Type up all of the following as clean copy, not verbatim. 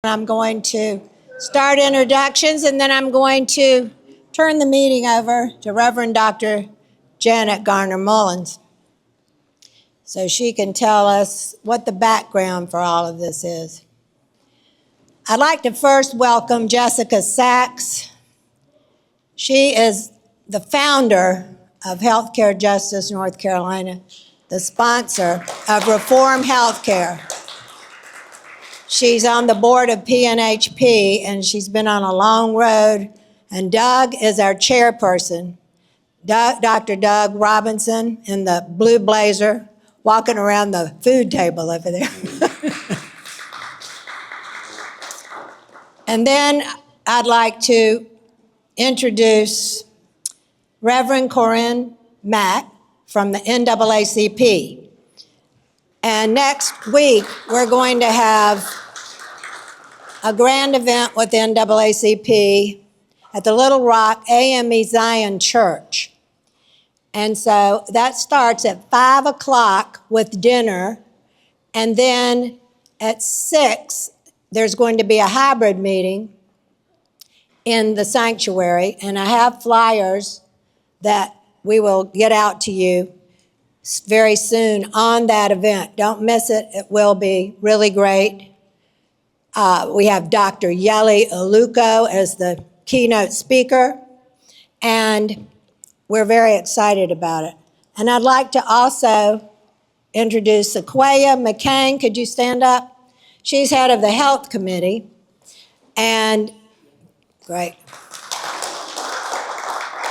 I'm going to start introductions, and then I'm going to turn the meeting over to Reverend Dr. Janet Garner Mullins so she can tell us what the background for all of this is. I'd like to first welcome Jessica Sachs. She is the founder of Healthcare Justice North Carolina, the sponsor of Reform Healthcare. She's on the board of PNHP, and she's been on a long road. And Doug is our chairperson, Dr. Doug Robinson in the blue blazer, walking around the food table over there. And then I'd like to introduce Reverend Corinne Mack from the NAACP. And next week, we're going to have a grand event with NAACP at the Little Rock AME Zion Church. And so that starts at 5 o'clock with dinner, and then at 6, there's going to be a hybrid meeting in the sanctuary, and I have flyers that we will get out to you very soon on that event. Don't miss it. It will be really great. We have Dr. Yeli Aluko as the keynote speaker, and we're very excited about it. And I'd like to also introduce Sequoia McCain. Could you stand up? She's head of the Health Committee, and great.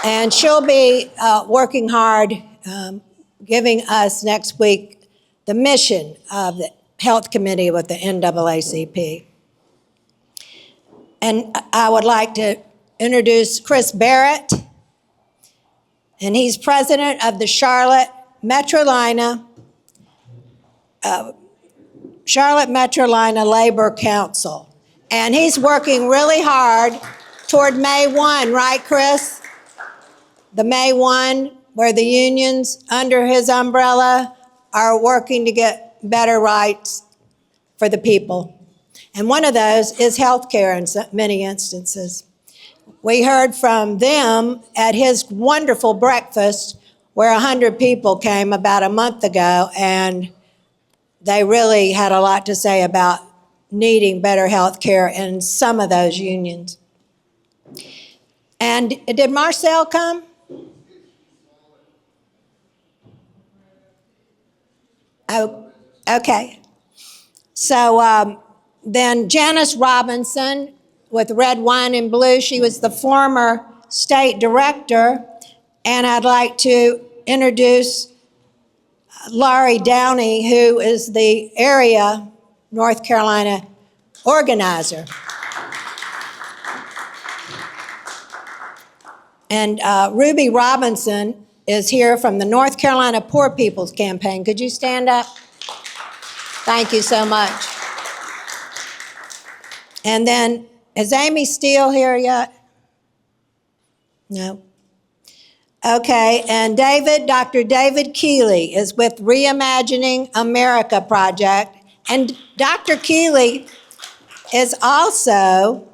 And she'll be working hard giving us next week the mission of the Health Committee with the NAACP. And I would like to introduce Chris Barrett, and he's president of the Charlotte Metrolina Labor Council. And he's working really hard toward May 1, right, Chris? The May 1, where the unions under his umbrella are working to get better rights for the people. And one of those is health care in many instances. We heard from them at his wonderful breakfast where 100 people came about a month ago, and they really had a lot to say about needing better health care in some of those unions. And did Marcel come? Oh, okay. So then Janice Robinson with Red Wine and Blue, she was the former state director. And I'd like to introduce Laurie Downey, who is the area North Carolina organizer. And Ruby Robinson is here from the North Carolina Poor People's Campaign. Could you stand up? Thank you so much. And then, is Amy Steele here yet? No. Okay, and Dr. David Keeley is with Reimagining America Project. And Dr. Keeley is also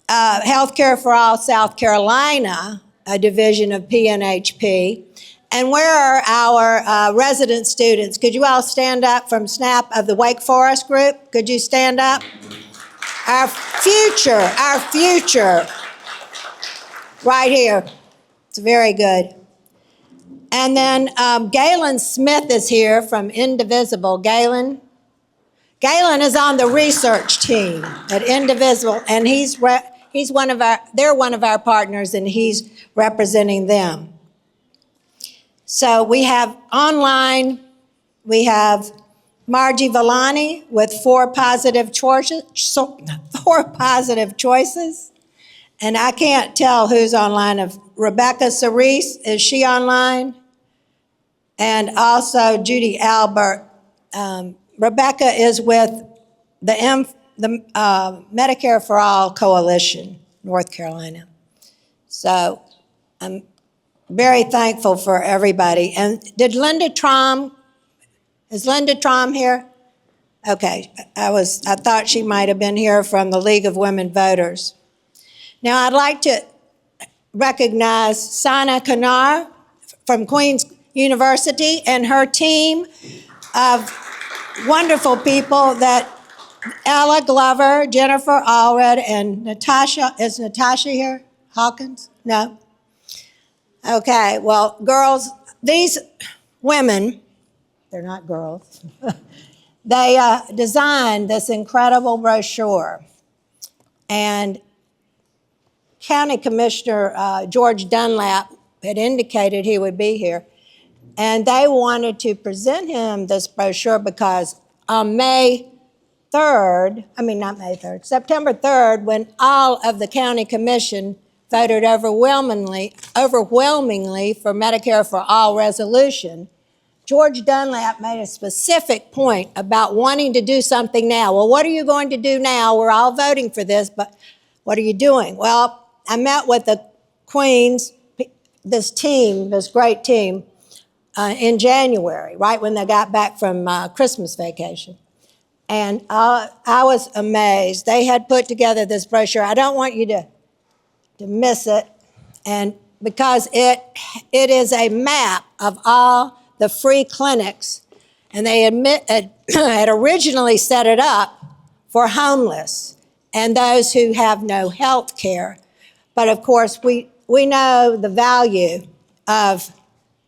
Healthcare for All South Carolina, a division of PNHP. And where are our resident students? Could you all stand up from SNAP of the Wake Forest group? Could you stand up? Our future, right here. It's very good. And then Galen Smith is here from Indivisible. Galen is on the research team at Indivisible, and they're one of our partners, and he's representing them. So we have online, we have Margie Villani with 4 positive choices. And I can't tell who's online. Of Rebecca Cerise, is she online? And also Judy Albert. Rebecca is with the Medicare for All Coalition, North Carolina. So I'm very thankful for everybody. And is Linda Traum here? Okay, I thought she might have been here from the League of Women Voters. Now I'd like to recognize Sana Kanar from Queen's University and her team of wonderful people that Ella Glover, Jennifer Allred, and Natasha, is Natasha here? Hawkins? No? Okay, well, girls, these women, they're not girls, they designed this incredible brochure. And County Commissioner George Dunlap had indicated he would be here. And they wanted to present him this brochure because on September 3rd, when all of the county commission voted overwhelmingly for Medicare for All resolution, George Dunlap made a specific point about wanting to do something now. Well, what are you going to do now? We're all voting for this, but what are you doing? Well, I met with the Queens, this great team, in January, right when they got back from Christmas vacation. And I was amazed. They had put together this brochure. I don't want you to miss it, and because it is a map of all the free clinics, and they had originally set it up for homeless and those who have no health care. But of course, we know the value of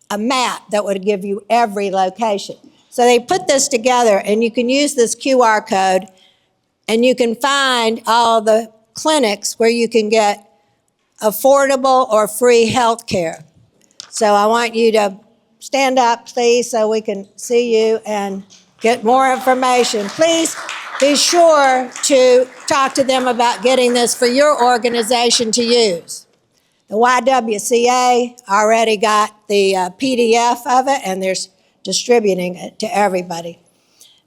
a map that would give you every location. So they put this together, and you can use this QR code, and you can find all the clinics where you can get affordable or free health care. So I want you to stand up, please, so we can see you and get more information. Please be sure to talk to them about getting this for your organization to use. The YWCA already got the PDF of it, and they're distributing it to everybody.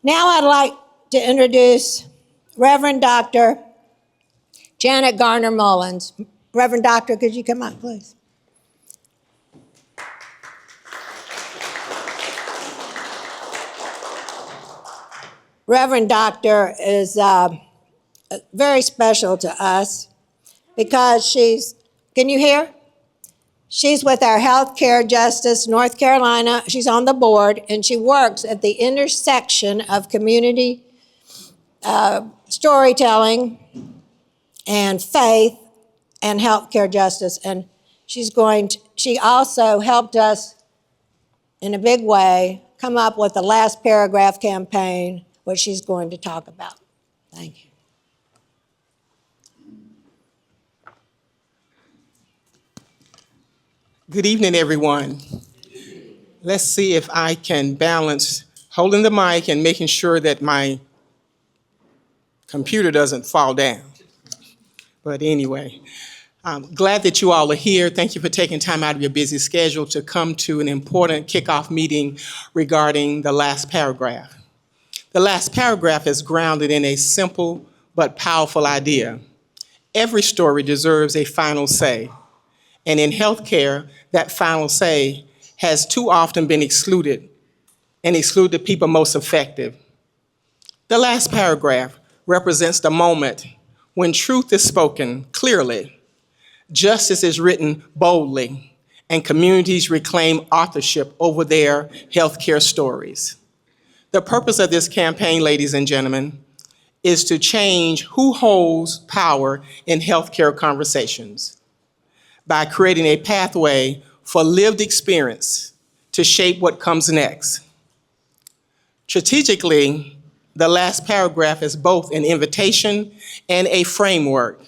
Now I'd like to introduce Reverend Dr. Janet Garner Mullins. Reverend Doctor, could you come up, please? Reverend Doctor is very special to us because can you hear? She's with our Healthcare Justice North Carolina. She's on the board, and she works at the intersection of community storytelling and faith and healthcare justice. And she also helped us in a big way come up with the Last Paragraph campaign, which she's going to talk about. Thank you. Good evening, everyone. Let's see if I can balance holding the mic and making sure that my computer doesn't fall down. But anyway, I'm glad that you all are here. Thank you for taking time out of your busy schedule to come to an important kickoff meeting regarding the last paragraph. The last paragraph is grounded in a simple but powerful idea. Every story deserves a final say. And in healthcare, that final say has too often been excluded and exclude the people most effective. The last paragraph represents the moment when truth is spoken clearly, justice is written boldly, and communities reclaim authorship over their healthcare stories. The purpose of this campaign, ladies and gentlemen, is to change who holds power in healthcare conversations by creating a pathway for lived experience to shape what comes next. Strategically, the last paragraph is both an invitation and a framework.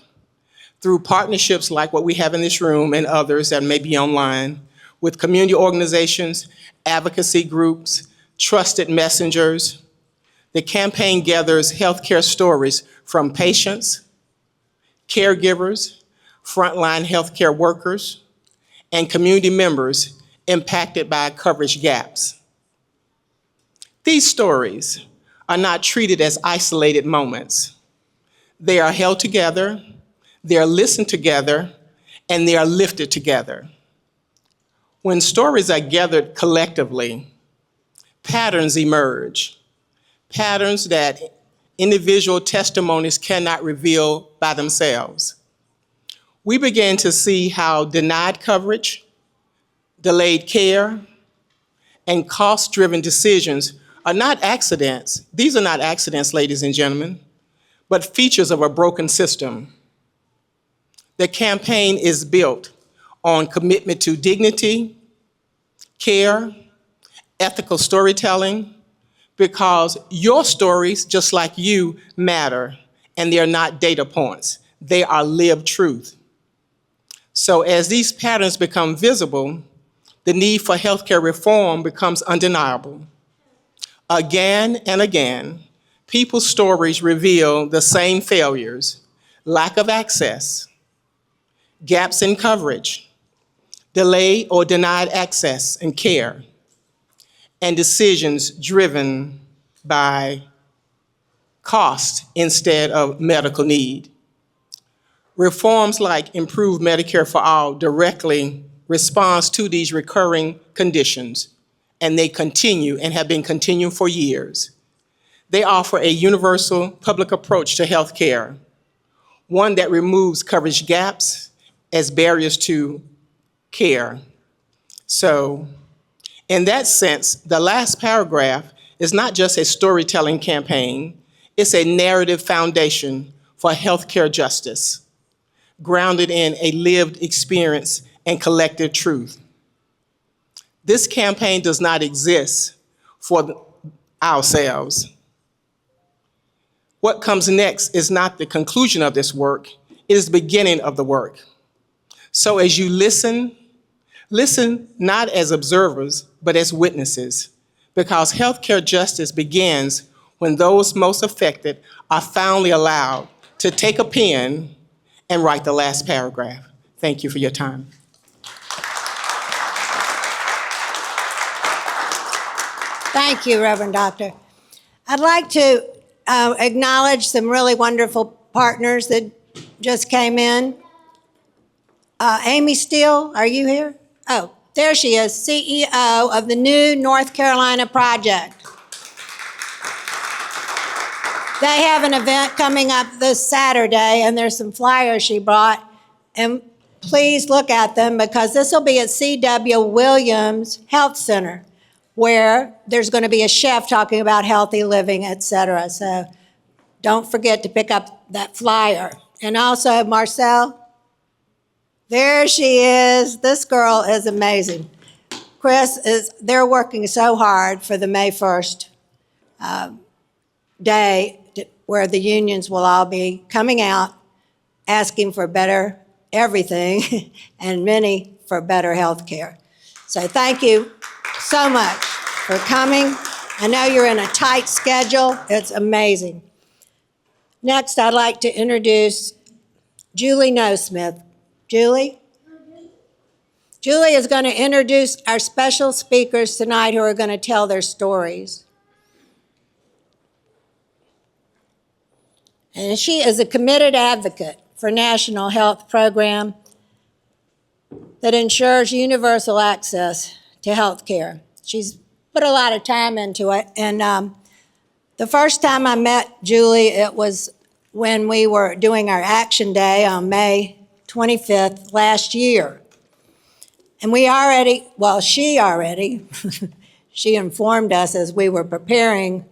Through partnerships like what we have in this room and others that may be online, with community organizations, advocacy groups, trusted messengers, the campaign gathers healthcare stories from patients, caregivers, frontline healthcare workers, and community members impacted by coverage gaps. These stories are not treated as isolated moments. They are held together, they are listened together, and they are lifted together. When stories are gathered collectively, patterns emerge. patterns that individual testimonies cannot reveal by themselves. We began to see how denied coverage, delayed care, and cost-driven decisions are not accidents. These are not accidents, ladies and gentlemen, but features of a broken system. The campaign is built on commitment to dignity, care, ethical storytelling, because your stories, just like you, matter, and they are not data points. They are lived truth. So as these patterns become visible, the need for healthcare reform becomes undeniable. Again and again, people's stories reveal the same failures: lack of access, gaps in coverage, delayed or denied access and care, and decisions driven by cost instead of medical need. Reforms like Improved Medicare for All directly responds to these recurring conditions, and they continue and have been continuing for years. They offer a universal public approach to health care, one that removes coverage gaps as barriers to care. So, in that sense, the last paragraph is not just a storytelling campaign, it's a narrative foundation for healthcare justice, grounded in a lived experience and collective truth. This campaign does not exist for ourselves. What comes next is not the conclusion of this work, it is the beginning of the work. So as you listen, listen not as observers, but as witnesses, because healthcare justice begins when those most affected are finally allowed to take a pen and write the last paragraph. Thank you for your time. Thank you, Reverend Doctor. I'd like to acknowledge some really wonderful partners that just came in. Amy Steele, are you here? Oh, there she is, CEO of the new North Carolina project. They have an event coming up this Saturday, and there's some flyers she brought. And please look at them, because this will be at C.W. Williams Health Center, where there's going to be a chef talking about healthy living, et cetera. So don't forget to pick up that flyer. And also, Marcel, there she is. This girl is amazing. They're working so hard for the May 1st day where the unions will all be coming out asking for better everything and many for better health care. So thank you so much for coming. I know you're in a tight schedule. It's amazing. Next, I'd like to introduce Julie Nosmith. Julie? Julie is going to introduce our special speakers tonight who are going to tell their stories. And she is a committed advocate for national health program that ensures universal access to health care. She's put a lot of time into it. And the first time I met Julie, it was when we were doing our Action Day on May 25th last year. And she informed us as we were preparing.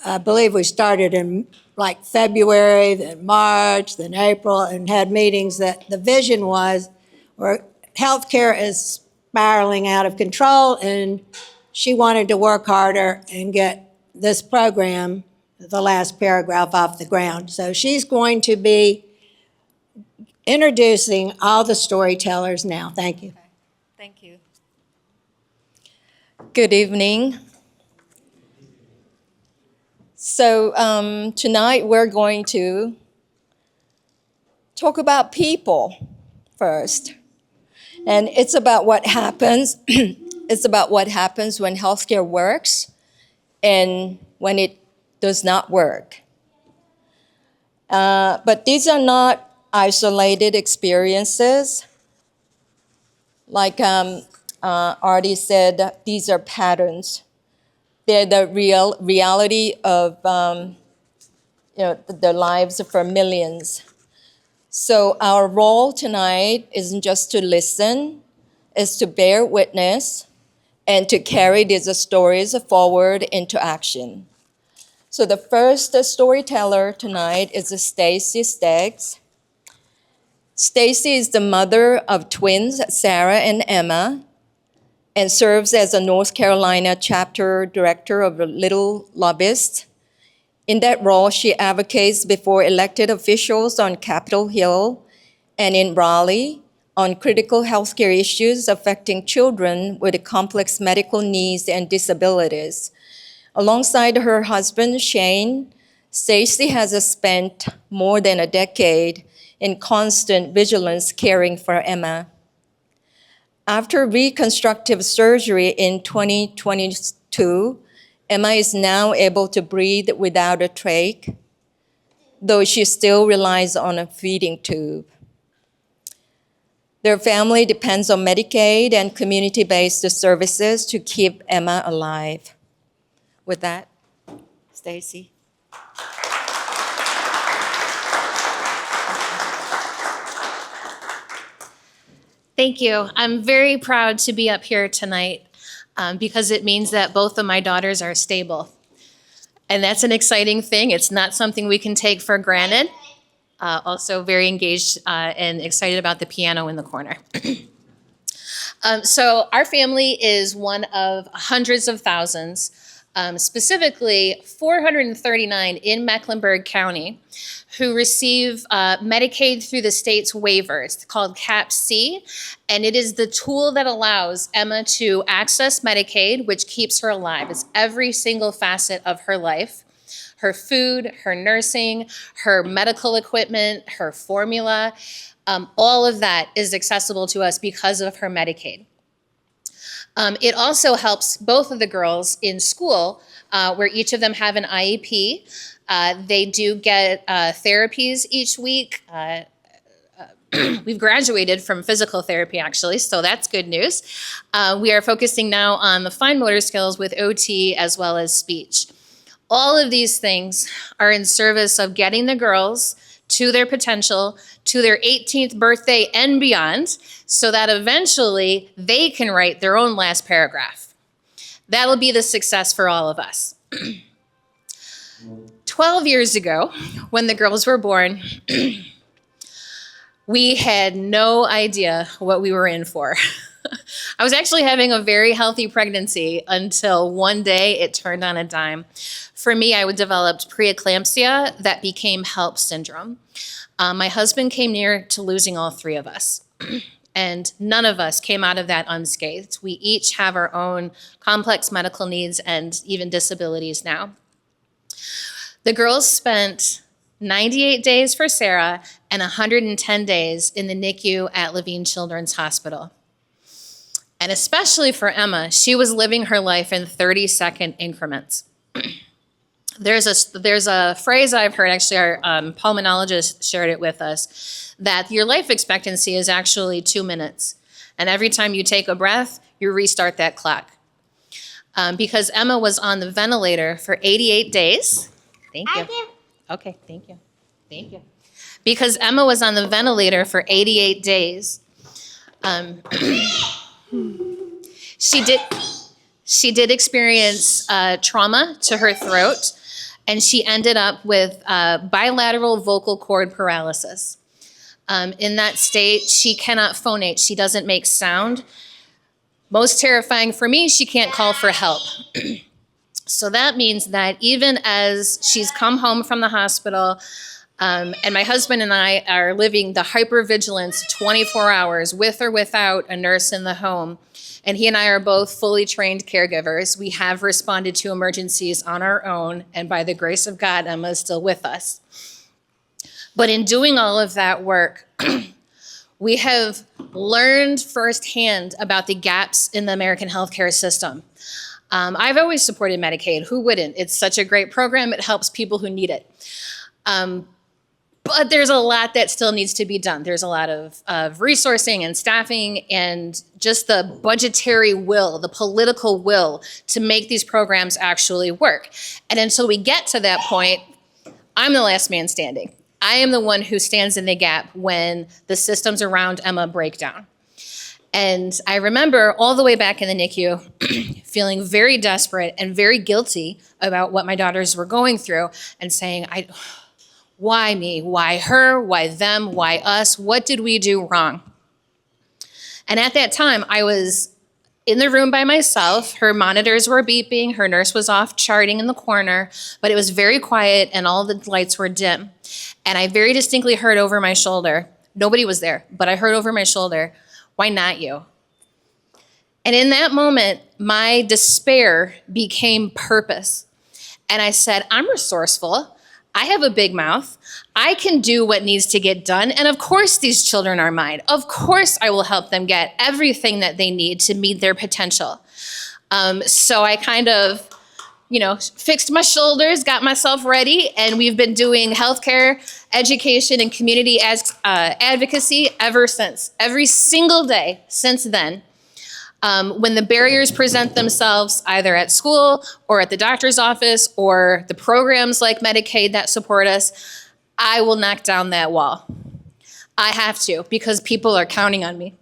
I believe we started in like February, then March, then April, and had meetings that the vision was where healthcare is spiraling out of control, and she wanted to work harder and get this program, the last paragraph, off the ground. So she's going to be introducing all the storytellers now. Thank you. Thank you. Good evening. So tonight we're going to talk about people first. And it's about what happens. It's about what happens when healthcare works and when it does not work. But these are not isolated experiences. Like Artie said, these are patterns They're the reality of the lives for millions. So our role tonight isn't just to listen, it's to bear witness and to carry these stories forward into action. So the first storyteller tonight is Stacy Staggs. Stacy is the mother of twins, Sarah and Emma, and serves as a North Carolina chapter director of Little Lobbyists. In that role, she advocates before elected officials on Capitol Hill and in Raleigh on critical healthcare issues affecting children with complex medical needs and disabilities. Alongside her husband, Shane, Stacy has spent more than a decade in constant vigilance caring for Emma. After reconstructive surgery in 2022, Emma is now able to breathe without a trach, though she still relies on a feeding tube. Their family depends on Medicaid and community-based services to keep Emma alive. With that, Stacy. Thank you. I'm very proud to be up here tonight because it means that both of my daughters are stable. And that's an exciting thing. It's not something we can take for granted. Also very engaged and excited about the piano in the corner. So our family is one of hundreds of thousands, specifically 439 in Mecklenburg County, who receive Medicaid through the state's waivers called CAP-C, and it is the tool that allows Emma to access Medicaid, which keeps her alive. It's every single facet of her life. Her food, her nursing, her medical equipment, her formula, all of that is accessible to us because of her Medicaid. It also helps both of the girls in school, where each of them have an IEP. They do get therapies each week. We've graduated from physical therapy, actually, so that's good news. We are focusing now on the fine motor skills with OT as well as speech. All of these things are in service of getting the girls to their potential, to their 18th birthday and beyond, so that eventually they can write their own last paragraph. That'll be the success for all of us. 12 years ago, when the girls were born, we had no idea what we were in for. I was actually having a very healthy pregnancy until one day it turned on a dime. For me, I developed preeclampsia that became HELLP syndrome. My husband came near to losing all three of us. And none of us came out of that unscathed. We each have our own complex medical needs and even disabilities now. The girls spent 98 days for Sarah and 110 days in the NICU at Levine Children's Hospital. And especially for Emma, she was living her life in 30-second increments. There's a phrase I've heard, actually our pulmonologist shared it with us, that your life expectancy is actually 2 minutes. And every time you take a breath, you restart that clock. Because Emma was on the ventilator for 88 days. Thank you. Okay, thank you. Thank you. Because Emma was on the ventilator for 88 days. She did experience trauma to her throat, and she ended up with bilateral vocal cord paralysis. In that state, she cannot phonate. She doesn't make sound. Most terrifying for me, she can't call for help. So that means that even as she's come home from the hospital, and my husband and I are living the hypervigilance 24 hours with or without a nurse in the home, and he and I are both fully trained caregivers. We have responded to emergencies on our own, and by the grace of God, Emma is still with us. But in doing all of that work, we have learned firsthand about the gaps in the American healthcare system. I've always supported Medicaid. Who wouldn't? It's such a great program. It helps people who need it. But there's a lot that still needs to be done. There's a lot of resourcing and staffing and just the budgetary will, the political will to make these programs actually work. And until we get to that point, I'm the last man standing. I am the one who stands in the gap when the systems around Emma break down. And I remember all the way back in the NICU feeling very desperate and very guilty about what my daughters were going through and saying, why me? Why her? Why them? Why us? What did we do wrong? And at that time, I was in the room by myself. Her monitors were beeping. Her nurse was off charting in the corner, but it was very quiet and all the lights were dim. And I very distinctly heard over my shoulder, nobody was there, but I heard over my shoulder, why not you? And in that moment, my despair became purpose. And I said, I'm resourceful. I have a big mouth. I can do what needs to get done. And of course, these children are mine. Of course, I will help them get everything that they need to meet their potential. So I kind of, fixed my shoulders, got myself ready, and we've been doing healthcare, education, and community advocacy ever since. Every single day since then. When the barriers present themselves either at school or at the doctor's office or the programs like Medicaid that support us, I will knock down that wall. I have to, because people are counting on me.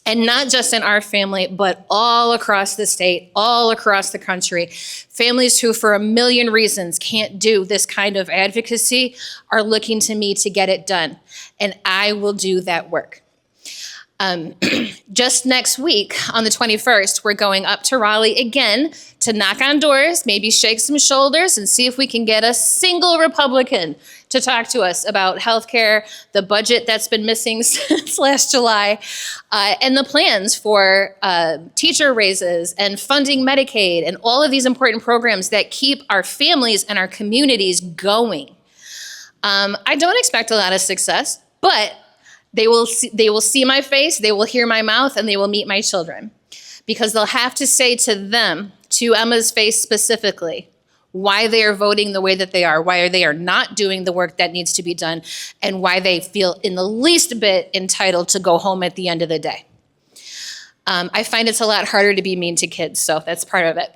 And not just in our family, but all across the state, all across the country. Families who, for a million reasons, can't do this kind of advocacy are looking to me to get it done. And I will do that work. Just next week, on the 21st, we're going up to Raleigh again to knock on doors, maybe shake some shoulders, and see if we can get a single Republican to talk to us about healthcare, the budget that's been missing since last July, and the plans for teacher raises and funding Medicaid and all of these important programs that keep our families and our communities going. I don't expect a lot of success, but they will see my face, they will hear my mouth, and they will meet my children. Because they'll have to say to them, to Emma's face specifically, why they are voting the way that they are, why they are not doing the work that needs to be done, and why they feel in the least bit entitled to go home at the end of the day. I find it's a lot harder to be mean to kids, so that's part of it.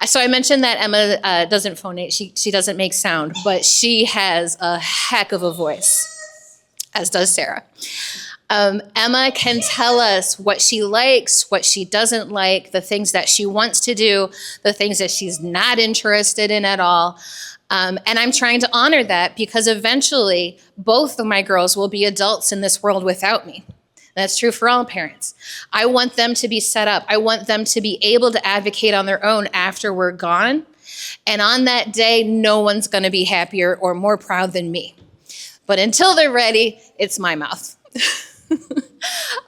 So I mentioned that Emma doesn't phonate, she doesn't make sound, but she has a heck of a voice, as does Sarah. Emma can tell us what she likes, what she doesn't like, the things that she wants to do, the things that she's not interested in at all. And I'm trying to honor that because eventually both of my girls will be adults in this world without me. That's true for all parents. I want them to be set up. I want them to be able to advocate on their own after we're gone. And on that day, no one's going to be happier or more proud than me. But until they're ready, it's my mouth.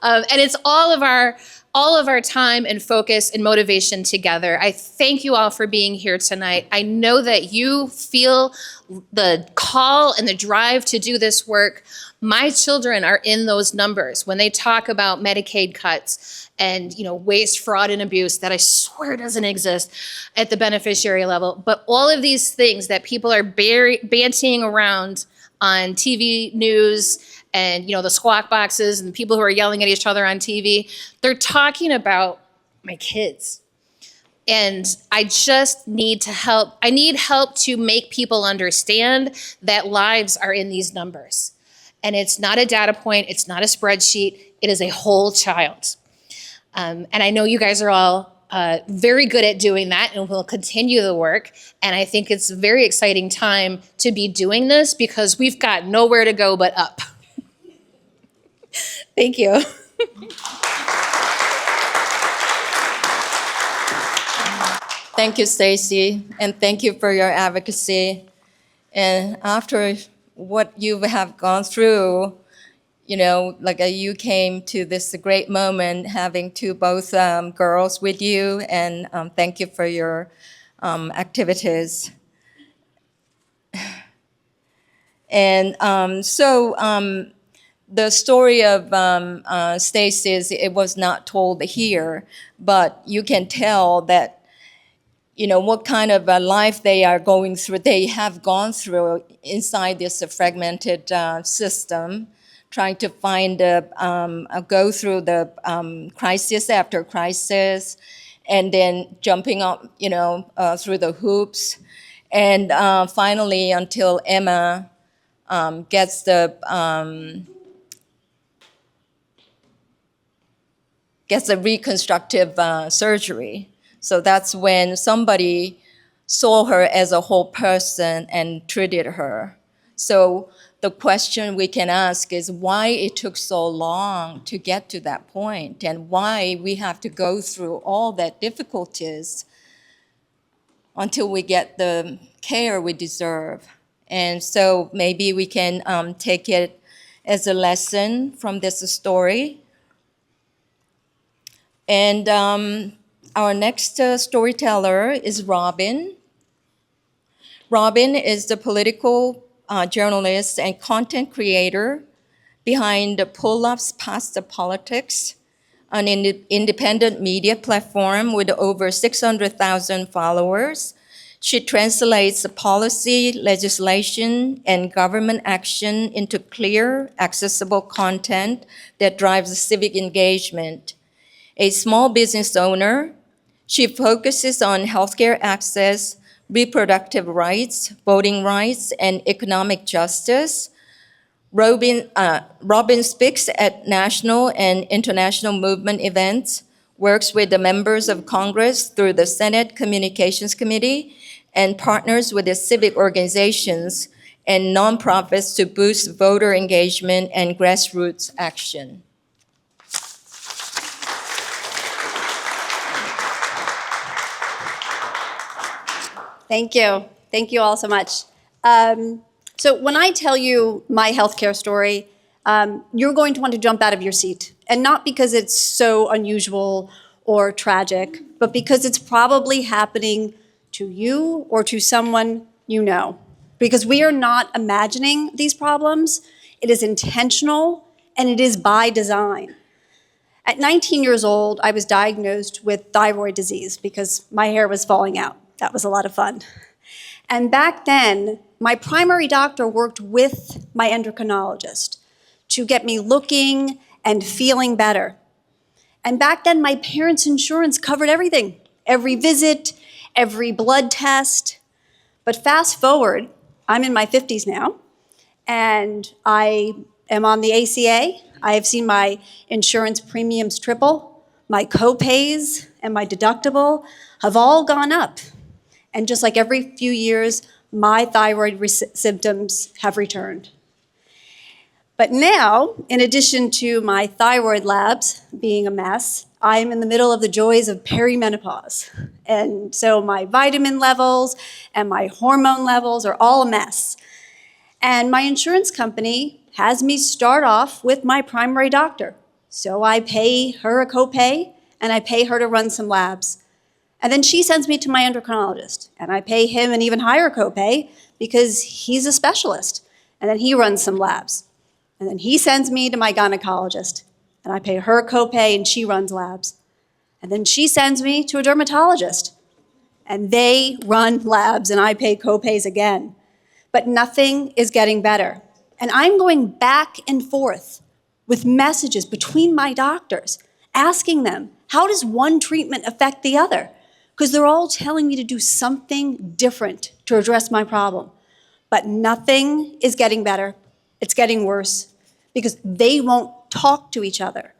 And it's all of our time and focus and motivation together. I thank you all for being here tonight. I know that you feel the call and the drive to do this work. My children are in those numbers when they talk about Medicaid cuts and waste, fraud, and abuse that I swear doesn't exist at the beneficiary level. But all of these things that people are bantying around on TV news and the squawk boxes and the people who are yelling at each other on TV, they're talking about my kids. And I just need to help. I need help to make people understand that lives are in these numbers. And it's not a data point, it's not a spreadsheet, it is a whole child. And I know you guys are all very good at doing that and will continue the work. And I think it's a very exciting time to be doing this because we've got nowhere to go but up. Thank you. Thank you, Stacy, and thank you for your advocacy. And after what you have gone through, you came to this great moment having both girls with you, and thank you for your activities. And the story of Stacy's, it was not told here, but you can tell that, what kind of a life they are going through, they have gone through inside this fragmented system, trying to go through the crisis after crisis, and then jumping up, through the hoops. And finally, until Emma gets the reconstructive surgery. So that's when somebody saw her as a whole person and treated her. So the question we can ask is why it took so long to get to that point, and why we have to go through all that difficulties until we get the care we deserve. And so maybe we can take it as a lesson from this story. And our next storyteller is Robin. Robin is the political journalist and content creator behind Pull-Ups Past the Politics, an independent media platform with over 600,000 followers. She translates policy, legislation, and government action into clear, accessible content that drives civic engagement. A small business owner, she focuses on healthcare access, reproductive rights, voting rights, and economic justice. Robin speaks at national and international movement events, works with the members of Congress through the Senate Communications Committee, and partners with the civic organizations and nonprofits to boost voter engagement and grassroots action. Thank you. Thank you all so much. So when I tell you my healthcare story, you're going to want to jump out of your seat. And not because it's so unusual or tragic, but because it's probably happening to you or to someone you know. Because we are not imagining these problems. It is intentional, and it is by design. At 19 years old, I was diagnosed with thyroid disease because my hair was falling out. That was a lot of fun. And back then, my primary doctor worked with my endocrinologist to get me looking and feeling better. And back then, my parents' insurance covered everything, every visit, every blood test. But fast forward, I'm in my 50s now, and I am on the ACA. I have seen my insurance premiums triple. My co-pays and my deductible have all gone up. And just like every few years, my thyroid symptoms have returned. But now, in addition to my thyroid labs being a mess, I'm in the middle of the joys of perimenopause. And so my vitamin levels and my hormone levels are all a mess. And my insurance company has me start off with my primary doctor. So I pay her a copay, and I pay her to run some labs. And then she sends me to my endocrinologist, and I pay him an even higher copay because he's a specialist. And then he runs some labs. And then he sends me to my gynecologist, and I pay her a copay, and she runs labs. And then she sends me to a dermatologist, and they run labs, and I pay copays again. But nothing is getting better. And I'm going back and forth with messages between my doctors, asking them, how does one treatment affect the other? Because they're all telling me to do something different to address my problem. But nothing is getting better. It's getting worse because they won't talk to each other.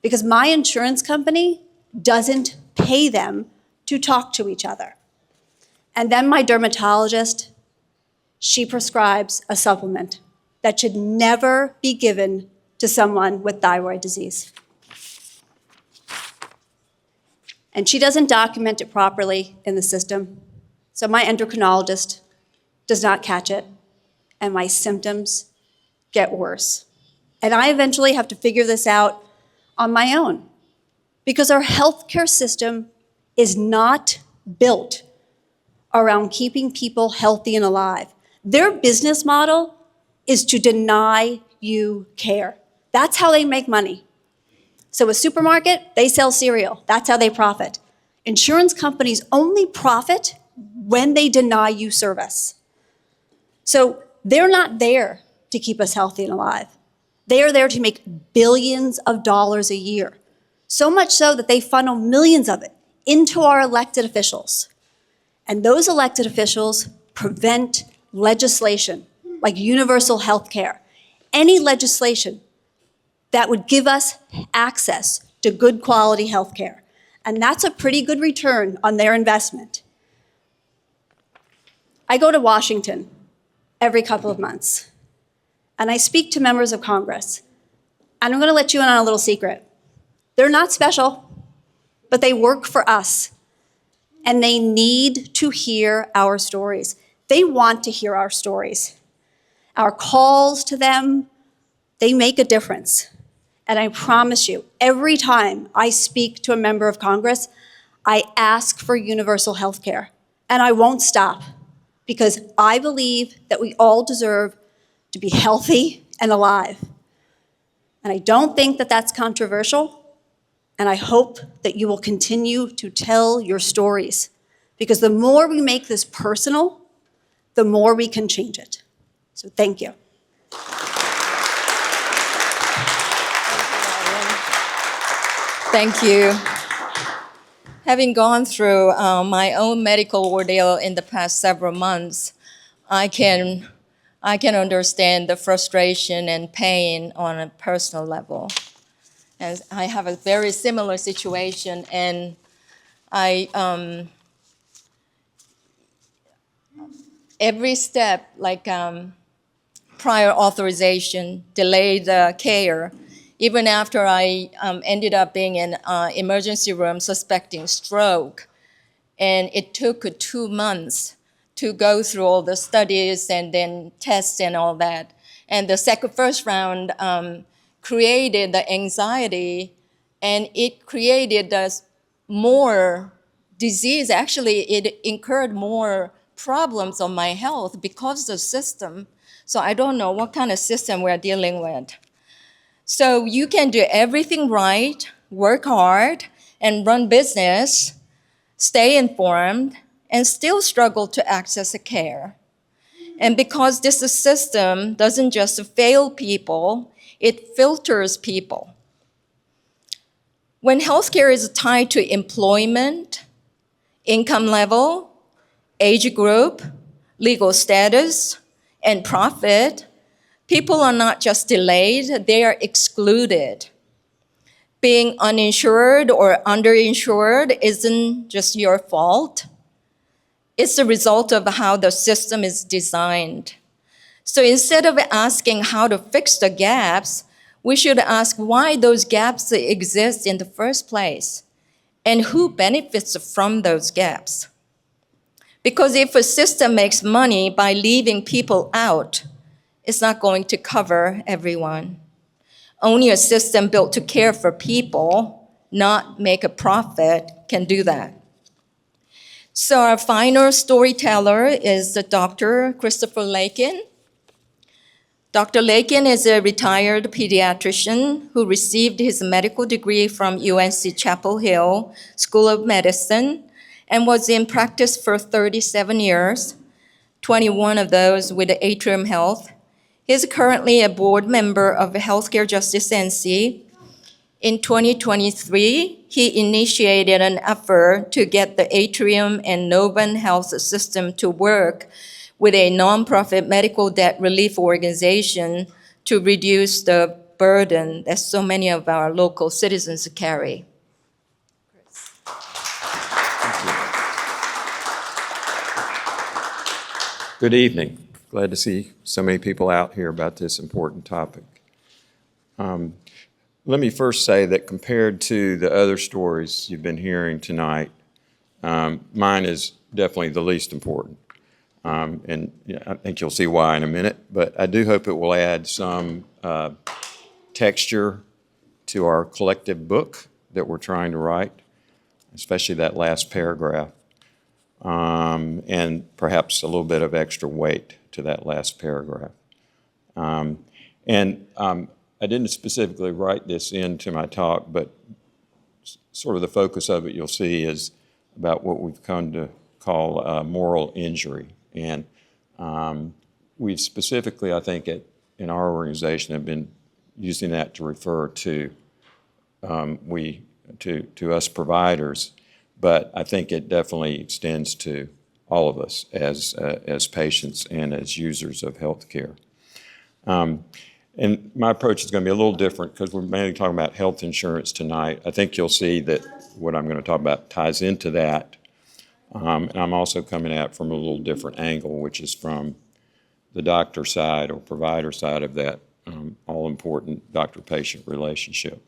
Because my insurance company doesn't pay them to talk to each other. And then my dermatologist, she prescribes a supplement that should never be given to someone with thyroid disease. And she doesn't document it properly in the system. So my endocrinologist does not catch it, and my symptoms get worse. And I eventually have to figure this out on my own because our healthcare system is not built around keeping people healthy and alive. Their business model is to deny you care. That's how they make money. So a supermarket, they sell cereal. That's how they profit. Insurance companies only profit when they deny you service. So they're not there to keep us healthy and alive. They are there to make billions of dollars a year. So much so that they funnel millions of it into our elected officials. And those elected officials prevent legislation like universal health care, any legislation that would give us access to good quality health care. And that's a pretty good return on their investment. I go to Washington every couple of months, and I speak to members of Congress. And I'm going to let you in on a little secret. They're not special, but they work for us, and they need to hear our stories. They want to hear our stories. Our calls to them, they make a difference. And I promise you, every time I speak to a member of Congress, I ask for universal health care. And I won't stop, because I believe that we all deserve to be healthy and alive. And I don't think that that's controversial. And I hope that you will continue to tell your stories, because the more we make this personal, the more we can change it. So thank you. Thank you. Having gone through my own medical ordeal in the past several months, I can understand the frustration and pain on a personal level. And I have a very similar situation, and every step, like prior authorization, delayed care, even after I ended up being in emergency room suspecting stroke. And it took 2 months to go through all the studies and then tests and all that. And the first round created the anxiety, and it created more disease. Actually, it incurred more problems on my health because of the system. So I don't know what kind of system we're dealing with. So you can do everything right, work hard, and run business, stay informed, and still struggle to access the care. And because this system doesn't just fail people, it filters people. When healthcare is tied to employment, income level, age group, legal status, and profit, people are not just delayed, they are excluded. Being uninsured or underinsured isn't just your fault. It's the result of how the system is designed. So instead of asking how to fix the gaps, we should ask why those gaps exist in the first place and who benefits from those gaps. Because if a system makes money by leaving people out, it's not going to cover everyone. Only a system built to care for people, not make a profit, can do that. So our final storyteller is the Dr. Christopher Lakin. Dr. Lakin is a retired pediatrician who received his medical degree from UNC Chapel Hill School of Medicine and was in practice for 37 years, 21 of those with Atrium Health. He is currently a board member of Healthcare Justice NC. In 2023, he initiated an effort to get the Atrium and Novant Health system to work with a nonprofit medical debt relief organization to reduce the burden that so many of our local citizens carry. Good evening. Glad to see so many people out here about this important topic. Let me first say that compared to the other stories you've been hearing tonight, mine is definitely the least important. And I think you'll see why in a minute, but I do hope it will add some texture to our collective book that we're trying to write, especially that last paragraph, and perhaps a little bit of extra weight to that last paragraph. I didn't specifically write this into my talk, but sort of the focus of it you'll see is about what we've come to call moral injury. And we've specifically, I think, in our organization have been using that to refer to to us providers, but I think it definitely extends to all of us as patients and as users of healthcare. And my approach is going to be a little different because we're mainly talking about health insurance tonight. I think you'll see that what I'm going to talk about ties into that. And I'm also coming at it from a little different angle, which is from the doctor side or provider side of that all-important doctor-patient relationship.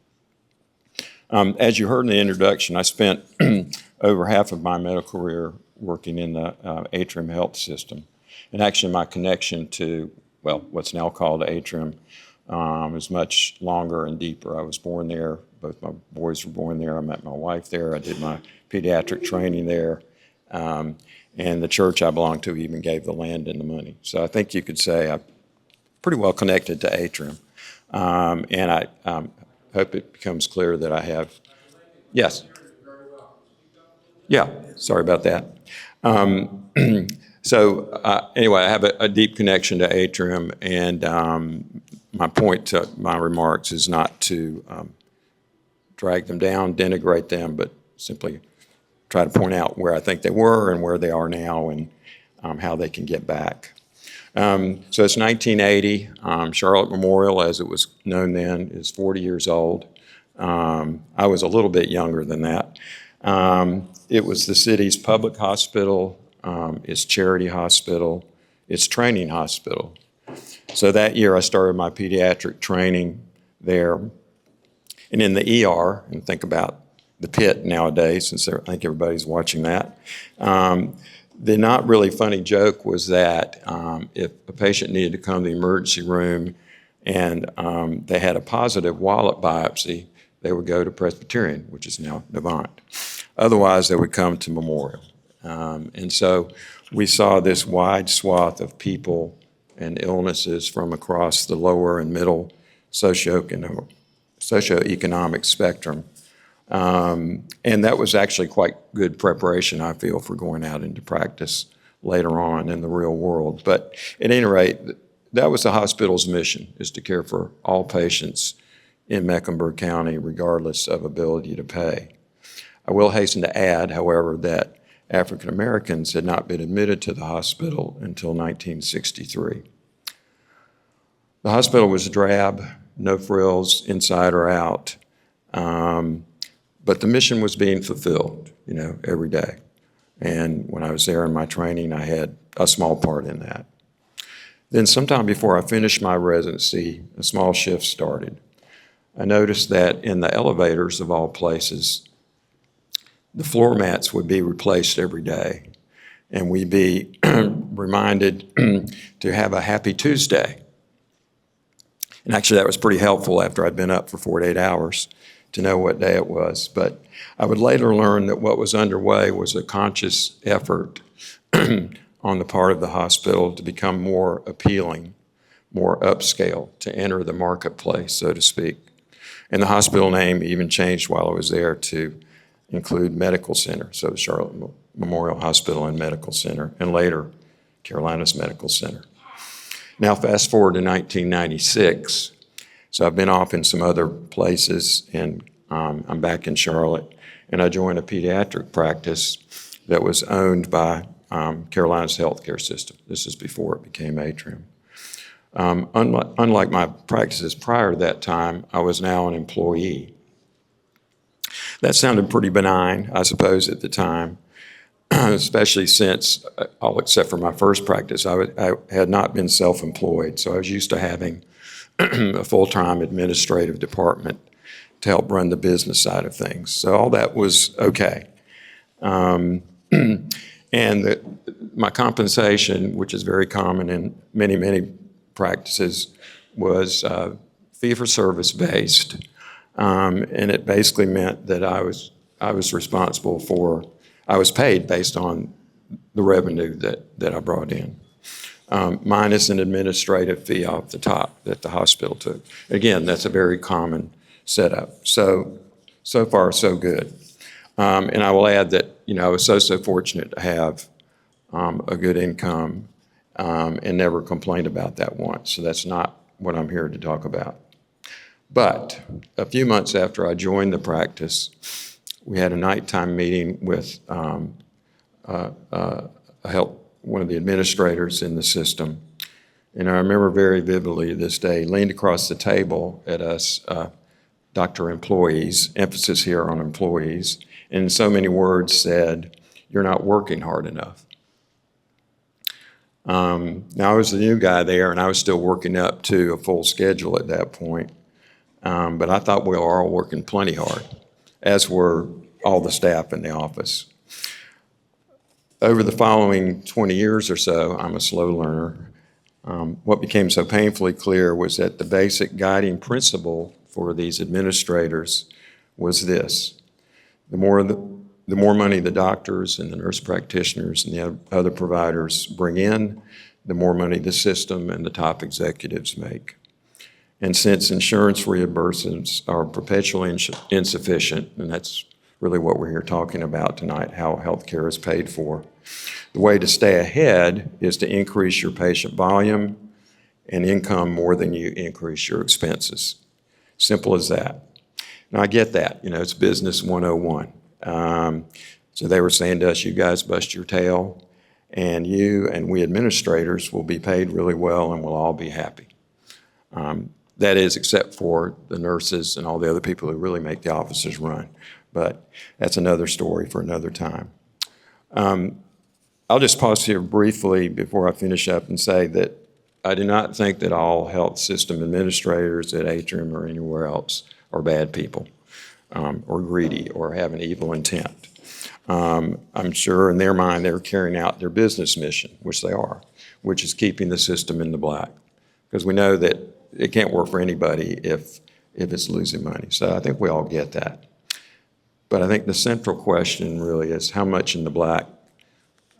As you heard in the introduction, I spent over half of my medical career working in the Atrium Health System. And actually my connection to, well, what's now called Atrium is much longer and deeper. I was born there. Both my boys were born there. I met my wife there. I did my pediatric training there. And the church I belonged to even gave the land and the money. So I think you could say I'm pretty well connected to Atrium. And I hope it becomes clear that I have, yes. Yeah, sorry about that. Anyway, I have a deep connection to Atrium, and my point to my remarks is not to drag them down, denigrate them, but simply try to point out where I think they were and where they are now and how they can get back. So it's 1980. Charlotte Memorial, as it was known then, is 40 years old. I was a little bit younger than that. It was the city's public hospital, its charity hospital, its training hospital. So that year I started my pediatric training there. And in the ER, and think about the pit nowadays, since I think everybody's watching that. The not really funny joke was that if a patient needed to come to the emergency room and they had a positive wallet biopsy, they would go to Presbyterian, which is now Novant. Otherwise, they would come to Memorial. And so we saw this wide swath of people and illnesses from across the lower and middle socioeconomic spectrum. And that was actually quite good preparation, I feel, for going out into practice later on in the real world. But at any rate, that was the hospital's mission, is to care for all patients in Mecklenburg County, regardless of ability to pay. I will hasten to add, however, that African Americans had not been admitted to the hospital until 1963. The hospital was drab, no frills, inside or out. But the mission was being fulfilled, every day. And when I was there in my training, I had a small part in that. Then sometime before I finished my residency, a small shift started. I noticed that in the elevators of all places, the floor mats would be replaced every day. And we'd be reminded to have a happy Tuesday. And actually that was pretty helpful after I'd been up for 48 hours to know what day it was. But I would later learn that what was underway was a conscious effort on the part of the hospital to become more appealing, more upscale, to enter the marketplace, so to speak. And the hospital name even changed while I was there to include Medical Center, so the Charlotte Memorial Hospital and Medical Center, and later Carolinas Medical Center. Now fast forward to 1996. So I've been off in some other places, and I'm back in Charlotte, and I joined a pediatric practice that was owned by Carolinas Healthcare System. This is before it became Atrium. Unlike my practices prior to that time, I was now an employee. That sounded pretty benign, I suppose, at the time, especially since, all except for my first practice, I had not been self-employed, so I was used to having a full-time administrative department to help run the business side of things. So all that was okay. And my compensation, which is very common in many, many practices, was fee-for-service based. And it basically meant that I was responsible for, I was paid based on the revenue that I brought in. Minus an administrative fee off the top that the hospital took. Again, that's a very common setup. So far, so good. And I will add that, I was so fortunate to have a good income and never complained about that once. So that's not what I'm here to talk about. But a few months after I joined the practice, we had a nighttime meeting with one of the administrators in the system. And I remember very vividly this day, leaned across the table at us, Dr. Employees, emphasis here on employees, and in so many words said, "You're not working hard enough." Now, I was the new guy there, and I was still working up to a full schedule at that point. But I thought we were all working plenty hard, as were all the staff in the office. Over the following 20 years or so, I'm a slow learner, what became so painfully clear was that the basic guiding principle for these administrators was this: the more money the doctors and the nurse practitioners and the other providers bring in, the more money the system and the top executives make. And since insurance reimbursements are perpetually insufficient, and that's really what we're here talking about tonight, how healthcare is paid for, the way to stay ahead is to increase your patient volume and income more than you increase your expenses. Simple as that. Now, I get that. It's business 101. So they were saying to us, you guys bust your tail, and you and we administrators will be paid really well, and we'll all be happy. That is, except for the nurses and all the other people who really make the offices run. But that's another story for another time. I'll just pause here briefly before I finish up and say that I do not think that all health system administrators at Atrium or anywhere else are bad people, or greedy, or have an evil intent. I'm sure in their mind they're carrying out their business mission, which they are, which is keeping the system in the black. Because we know that it can't work for anybody if it's losing money. So I think we all get that. But I think the central question really is, how much in the black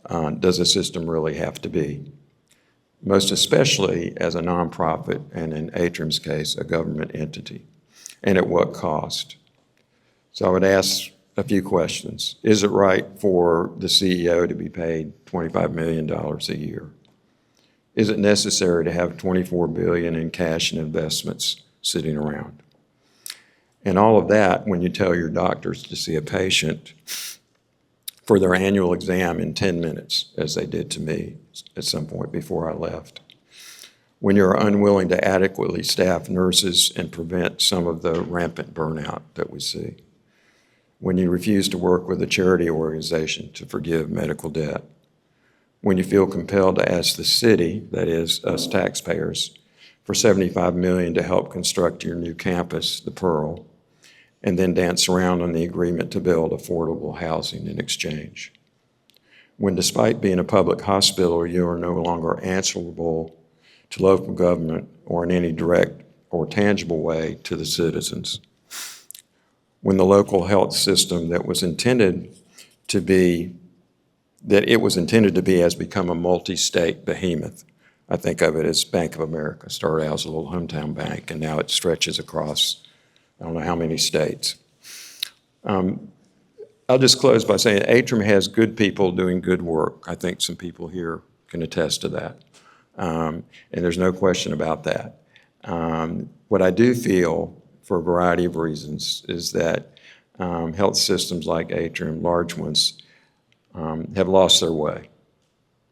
does a system really have to be? Most especially as a nonprofit, and in Atrium's case, a government entity. And at what cost? So I would ask a few questions. Is it right for the CEO to be paid $25 million a year? Is it necessary to have $24 billion in cash and investments sitting around? And all of that when you tell your doctors to see a patient for their annual exam in 10 minutes, as they did to me at some point before I left. When you're unwilling to adequately staff nurses and prevent some of the rampant burnout that we see. When you refuse to work with a charity organization to forgive medical debt. When you feel compelled to ask the city, that is, us taxpayers, for $75 million to help construct your new campus, the Pearl, and then dance around on the agreement to build affordable housing in exchange. When despite being a public hospital, you are no longer answerable to local government or in any direct or tangible way to the citizens. When the local health system that was intended to be has become a multi-state behemoth. I think of it as Bank of America. Started out as a little hometown bank, and now it stretches across I don't know how many states. I'll just close by saying Atrium has good people doing good work. I think some people here can attest to that. And there's no question about that. What I do feel, for a variety of reasons, is that health systems like Atrium, large ones, have lost their way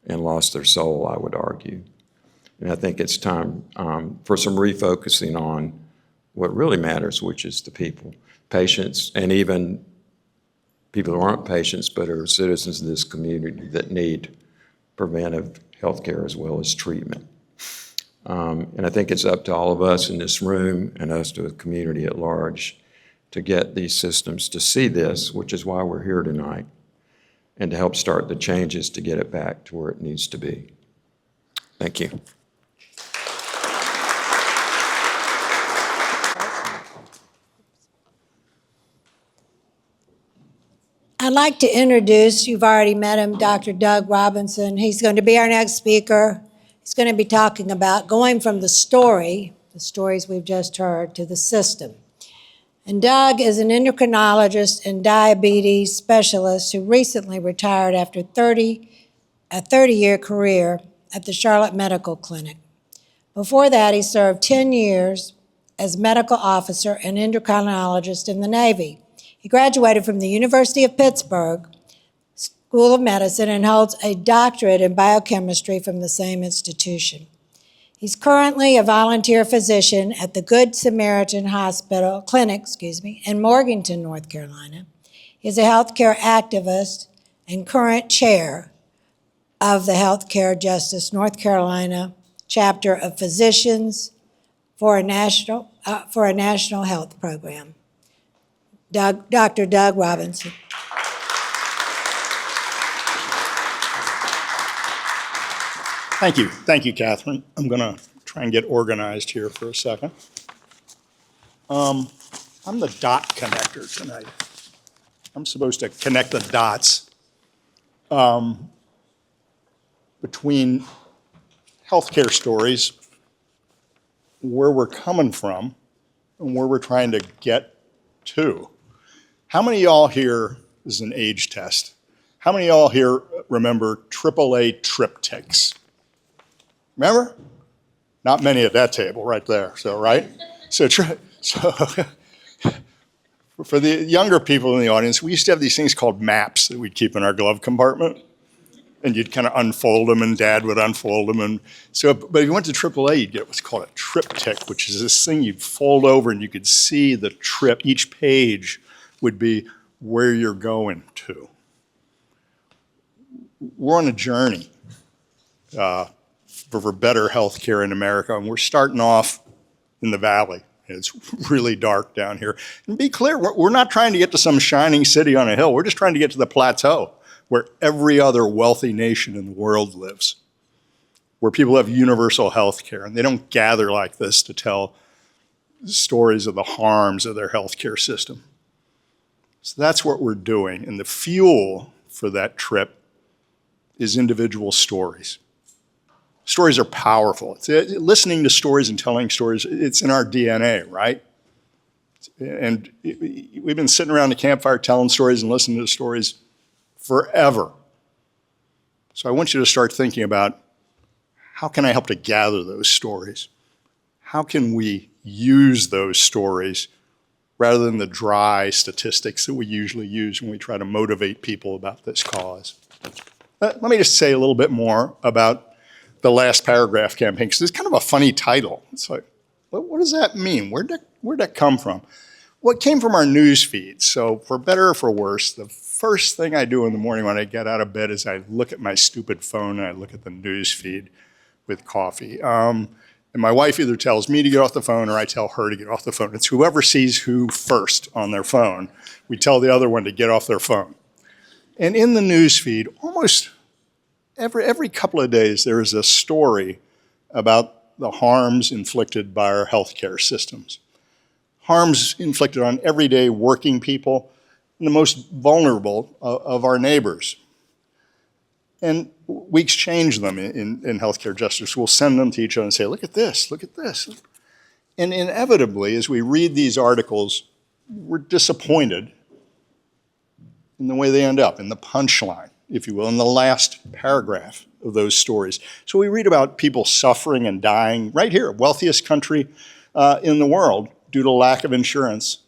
and lost their soul, I would argue. And I think it's time for some refocusing on what really matters, which is the people, patients, and even people who aren't patients but are citizens of this community that need preventive health care as well as treatment. And I think it's up to all of us in this room and us to the community at large to get these systems to see this, which is why we're here tonight, and to help start the changes to get it back to where it needs to be. Thank you. I'd like to introduce, you've already met him, Dr. Doug Robinson. He's going to be our next speaker. He's going to be talking about going from the stories we've just heard, to the system. And Doug is an endocrinologist and diabetes specialist who recently retired after a 30-year career at the Charlotte Medical Clinic. Before that, he served 10 years as medical officer and endocrinologist in the Navy. He graduated from the University of Pittsburgh School of Medicine and holds a doctorate in biochemistry from the same institution. He's currently a volunteer physician at the Good Samaritan Clinic in Morganton, North Carolina. He's a healthcare activist and current chair of the Healthcare Justice North Carolina chapter of Physicians for a National Health Program. Dr. Doug Robinson. Thank you, Catherine. I'm going to try and get organized here for a second. I'm the dot connector tonight. I'm supposed to connect the dots between healthcare stories, where we're coming from, and where we're trying to get to. How many of y'all here, this is an age test, how many of y'all here remember AAA triptychs? Remember? Not many at that table right there, so right? So for the younger people in the audience, we used to have these things called maps that we'd keep in our glove compartment. And you'd kind of unfold them, and Dad would unfold them. And so, but if you went to AAA, you'd get what's called a triptych, which is this thing you'd fold over and you could see the trip. Each page would be where you're going to. We're on a journey for better health care in America, and we're starting off in the valley. It's really dark down here. And be clear, we're not trying to get to some shining city on a hill. We're just trying to get to the plateau where every other wealthy nation in the world lives, where people have universal health care, and they don't gather like this to tell stories of the harms of their health care system. So that's what we're doing, and the fuel for that trip is individual stories. Stories are powerful. Listening to stories and telling stories, it's in our DNA, right? And we've been sitting around the campfire telling stories and listening to stories forever. So I want you to start thinking about, how can I help to gather those stories? How can we use those stories rather than the dry statistics that we usually use when we try to motivate people about this cause? Let me just say a little bit more about the last paragraph campaign, because it's kind of a funny title. It's like, what does that mean? Where'd that come from? Well, it came from our news feed. So for better or for worse, the first thing I do in the morning when I get out of bed is I look at my stupid phone and I look at the news feed with coffee. And my wife either tells me to get off the phone or I tell her to get off the phone. It's whoever sees who first on their phone. We tell the other one to get off their phone. And in the news feed, almost every couple of days, there is a story about the harms inflicted by our healthcare systems. Harms inflicted on everyday working people and the most vulnerable of our neighbors. And we exchange them in healthcare justice. We'll send them to each other and say, look at this, look at this. And inevitably, as we read these articles, we're disappointed in the way they end up, in the punchline, if you will, in the last paragraph of those stories. So we read about people suffering and dying right here, wealthiest country in the world, due to lack of insurance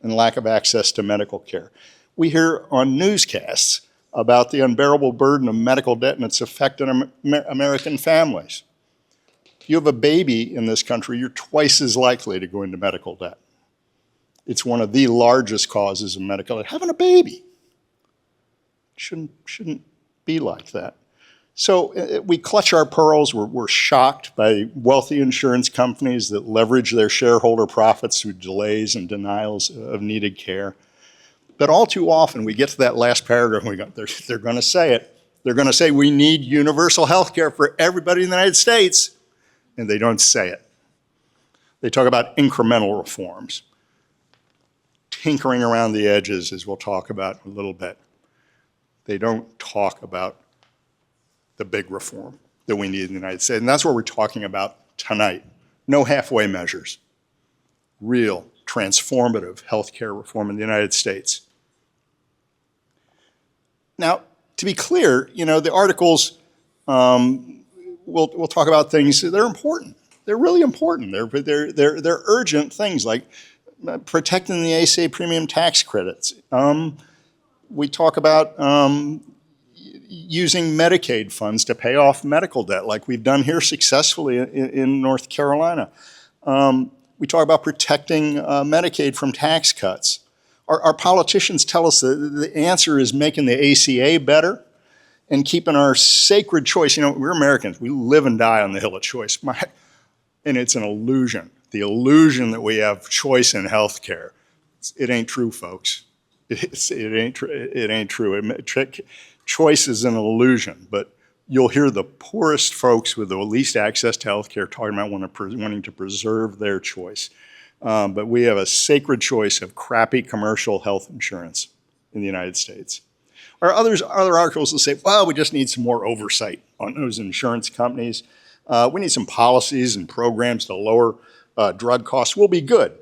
and lack of access to medical care. We hear on newscasts about the unbearable burden of medical debt and its effect on American families. If you have a baby in this country, you're twice as likely to go into medical debt. It's one of the largest causes of medical debt. Having a baby shouldn't be like that. So we clutch our pearls. We're shocked by wealthy insurance companies that leverage their shareholder profits through delays and denials of needed care. But all too often, we get to that last paragraph and we go, they're going to say it. They're going to say we need universal health care for everybody in the United States, and they don't say it. They talk about incremental reforms, tinkering around the edges, as we'll talk about in a little bit. They don't talk about the big reform that we need in the United States. And that's what we're talking about tonight. No halfway measures. Real, transformative healthcare reform in the United States. Now, to be clear, the articles we'll talk about things that are important. They're really important. They're urgent things like protecting the ACA premium tax credits. We talk about using Medicaid funds to pay off medical debt, like we've done here successfully in North Carolina. We talk about protecting Medicaid from tax cuts. Our politicians tell us that the answer is making the ACA better and keeping our sacred choice. We're Americans. We live and die on the hill of choice. And it's an illusion. The illusion that we have choice in health care. It ain't true, folks. It ain't true. Choice is an illusion, but you'll hear the poorest folks with the least access to health care talking about wanting to preserve their choice. But we have a sacred choice of crappy commercial health insurance in the United States. Or other articles will say, well, we just need some more oversight on those insurance companies. We need some policies and programs to lower drug costs. We'll be good.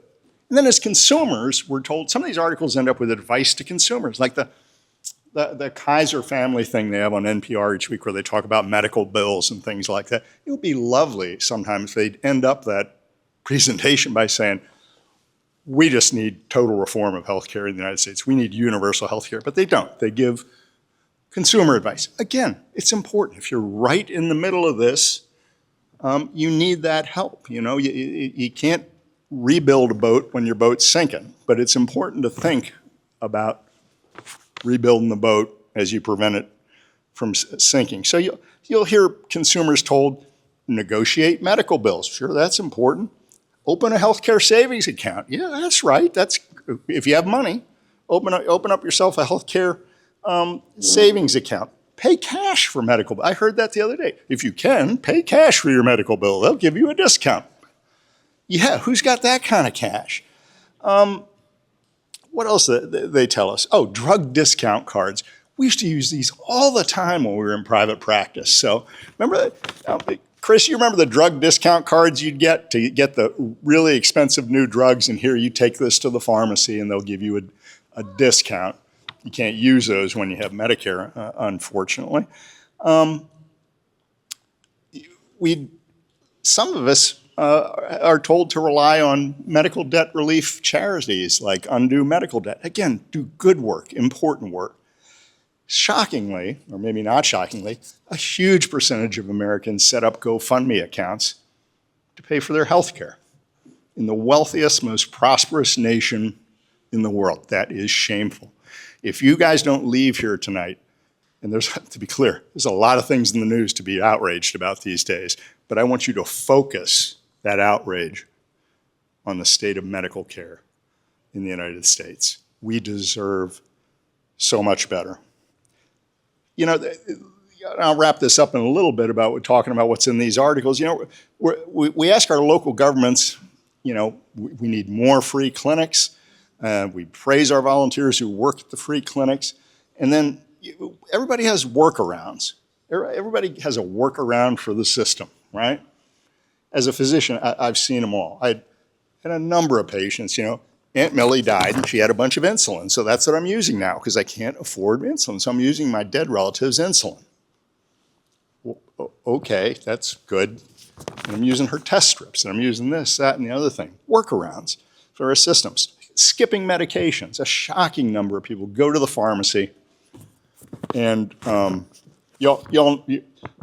And then as consumers, we're told, some of these articles end up with advice to consumers, like the Kaiser family thing they have on NPR each week where they talk about medical bills and things like that. It would be lovely sometimes if they'd end up that presentation by saying, we just need total reform of healthcare in the United States. We need universal healthcare, but they don't. They give consumer advice. Again, it's important. If you're right in the middle of this, you need that help. You can't rebuild a boat when your boat's sinking, but it's important to think about rebuilding the boat as you prevent it from sinking. So you'll hear consumers told, negotiate medical bills. Sure, that's important. Open a healthcare savings account. Yeah, that's right. That's if you have money, open up yourself a healthcare savings account. Pay cash for medical bill. I heard that the other day. If you can, pay cash for your medical bill. They'll give you a discount. Yeah, who's got that kind of cash? What else they tell us? Oh, drug discount cards. We used to use these all the time when we were in private practice. So remember that? Chris, you remember the drug discount cards you'd get to get the really expensive new drugs, and here you take this to the pharmacy and they'll give you a discount. You can't use those when you have Medicare, unfortunately. Some of us are told to rely on medical debt relief charities like Undo Medical Debt. Again, do good work, important work. Shockingly, or maybe not shockingly, a huge percentage of Americans set up GoFundMe accounts to pay for their health care in the wealthiest, most prosperous nation in the world. That is shameful. If you guys don't leave here tonight, and to be clear, there's a lot of things in the news to be outraged about these days, but I want you to focus that outrage on the state of medical care in the United States. We deserve so much better. I'll wrap this up in a little bit about talking about what's in these articles. We ask our local governments, we need more free clinics. We praise our volunteers who work at the free clinics. And then everybody has workarounds. Everybody has a workaround for the system, right? As a physician, I've seen them all. I had a number of patients, Aunt Millie died and she had a bunch of insulin. So that's what I'm using now because I can't afford insulin. So I'm using my dead relative's insulin. Well, okay, that's good. And I'm using her test strips and I'm using this, that, and the other thing. Workarounds for our systems. Skipping medications. A shocking number of people go to the pharmacy and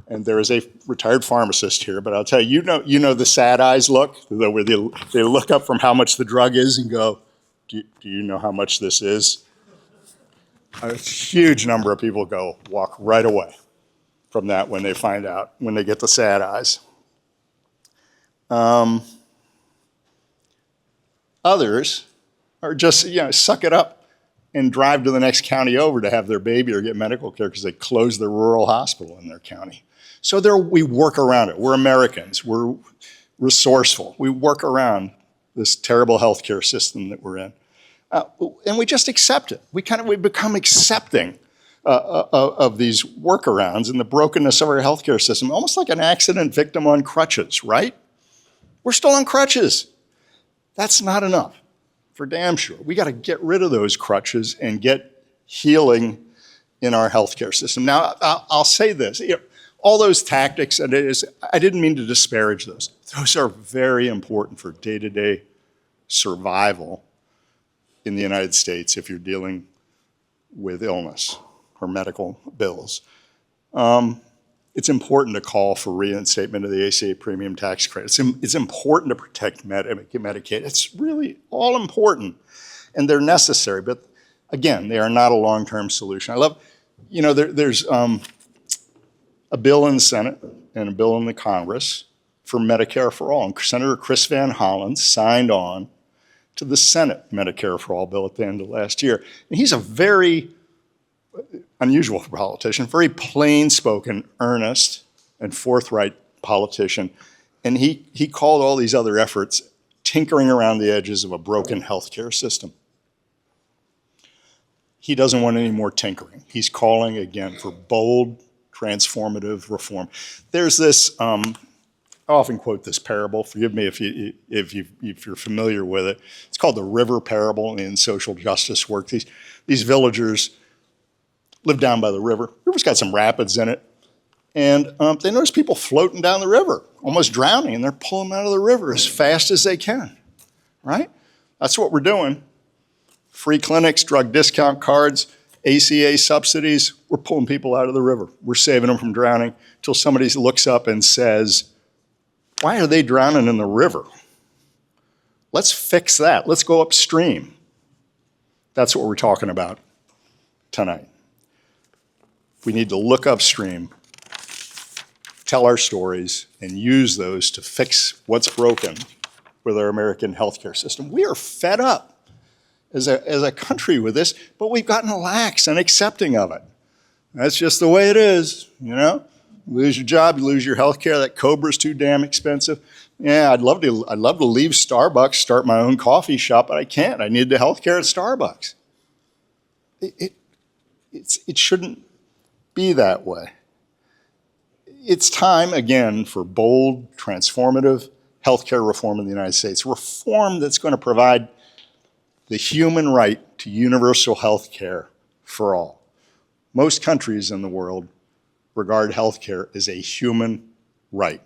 and there is a retired pharmacist here, but I'll tell you, you know the sad eyes look, where they look up from how much the drug is and go, do you know how much this is? A huge number of people walk right away from that when they find out, when they get the sad eyes. Others are just, suck it up and drive to the next county over to have their baby or get medical care because they closed their rural hospital in their county. So we work around it. We're Americans. We're resourceful. We work around this terrible healthcare system that we're in. And we just accept it. We become accepting of these workarounds and the brokenness of our healthcare system, almost like an accident victim on crutches, right? We're still on crutches. That's not enough. for damn sure. We got to get rid of those crutches and get healing in our healthcare system. Now, I'll say this, all those tactics, and I didn't mean to disparage those. Those are very important for day-to-day survival in the United States if you're dealing with illness or medical bills. It's important to call for reinstatement of the ACA premium tax credit. It's important to protect Medicaid. It's really all important, and they're necessary. But again, they are not a long-term solution. I love, there's a bill in the Senate and a bill in the Congress for Medicare for All. And Senator Chris Van Hollen signed on to the Senate Medicare for All bill at the end of last year. And he's a very unusual politician, very plain-spoken, earnest, and forthright politician. And he called all these other efforts tinkering around the edges of a broken healthcare system. He doesn't want any more tinkering. He's calling, again, for bold, transformative reform. There's this, I often quote this parable, forgive me if you're familiar with it. It's called the river parable in social justice work. These villagers live down by the river. The river's got some rapids in it. And they notice people floating down the river, almost drowning, and they're pulling them out of the river as fast as they can, right? That's what we're doing. Free clinics, drug discount cards, ACA subsidies, we're pulling people out of the river. We're saving them from drowning until somebody looks up and says, why are they drowning in the river? Let's fix that. Let's go upstream. That's what we're talking about tonight. We need to look upstream, tell our stories, and use those to fix what's broken with our American healthcare system. We are fed up as a country with this, but we've gotten lax and accepting of it. That's just the way it is, Lose your job, you lose your healthcare, that Cobra's too damn expensive. Yeah, I'd love to leave Starbucks, start my own coffee shop, but I can't. I need the healthcare at Starbucks. It shouldn't be that way. It's time, again, for bold, transformative healthcare reform in the United States. Reform that's going to provide the human right to universal healthcare for all. Most countries in the world regard healthcare as a human right.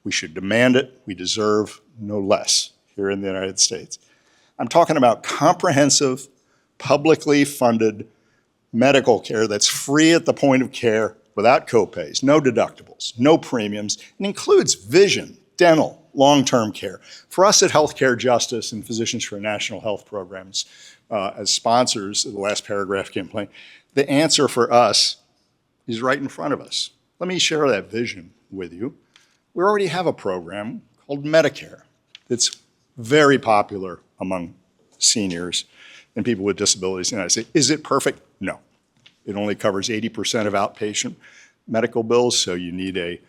We should demand it. We deserve no less here in the United States. I'm talking about comprehensive, publicly funded medical care that's free at the point of care without copays, no deductibles, no premiums, and includes vision, dental, long-term care. For us at Healthcare Justice and Physicians for National Health Programs, as sponsors of the last paragraph campaign, the answer for us is right in front of us. Let me share that vision with you. We already have a program called Medicare that's very popular among seniors and people with disabilities in the United States. Is it perfect? No. It only covers 80% of outpatient medical bills, so you need a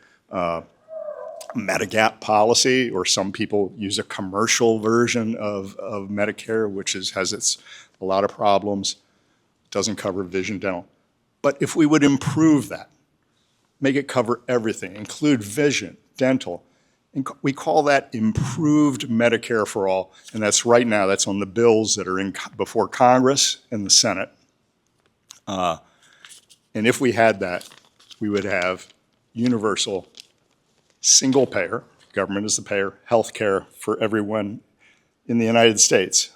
Medigap policy, or some people use a commercial version of Medicare, which has a lot of problems. It doesn't cover vision, dental. But if we would improve that, make it cover everything, include vision, dental, and we call that Improved Medicare for All, and that's right now, that's on the bills that are before Congress and the Senate. And if we had that, we would have universal, single payer, government is the payer, health care for everyone in the United States.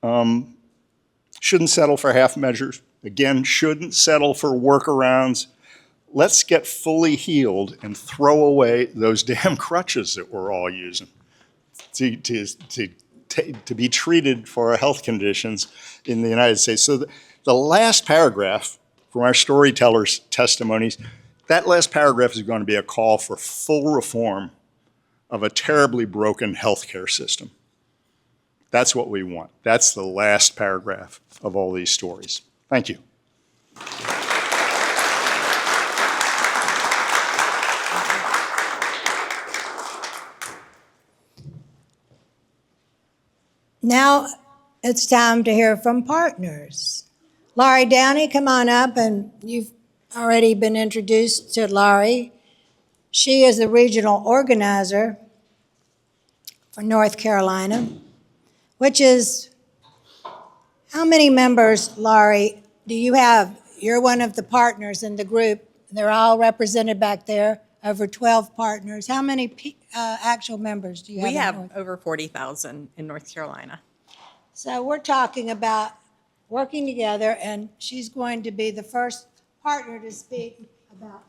Shouldn't settle for half measures. Again, shouldn't settle for workarounds. Let's get fully healed and throw away those damn crutches that we're all using to be treated for our health conditions in the United States. So the last paragraph from our storytellers' testimonies, that last paragraph is going to be a call for full reform of a terribly broken healthcare system. That's what we want. That's the last paragraph of all these stories. Thank you. Now it's time to hear from partners. Laurie Downey, come on up, and you've already been introduced to Laurie. She is the regional organizer for North Carolina. which is, how many members, Laurie, do you have? You're one of the partners in the group. They're all represented back there, over 12 partners. How many actual members do you have? We in have North? over 40,000 in North Carolina. So we're talking about working together, and she's going to be the first partner to speak about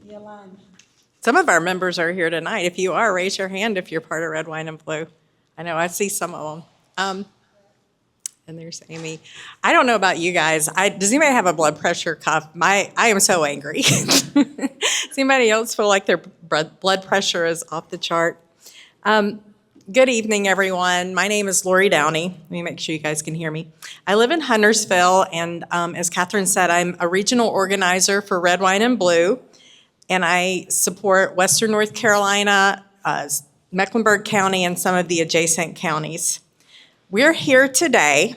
the alignment. Some of our members are here tonight. If you are, raise your hand if you're part of Red, Wine, and Blue. I know, I see some of them. And there's Amy. I don't know about you guys. Does anybody have a blood pressure cuff? I am so angry. Does anybody else feel like their blood pressure is off the chart? Good evening, everyone. My name is Lori Downey. Let me make sure you guys can hear me. I live in Huntersville, and as Catherine said, I'm a regional organizer for Red, Wine, and Blue, and I support Western North Carolina, Mecklenburg County, and some of the adjacent counties. We're here today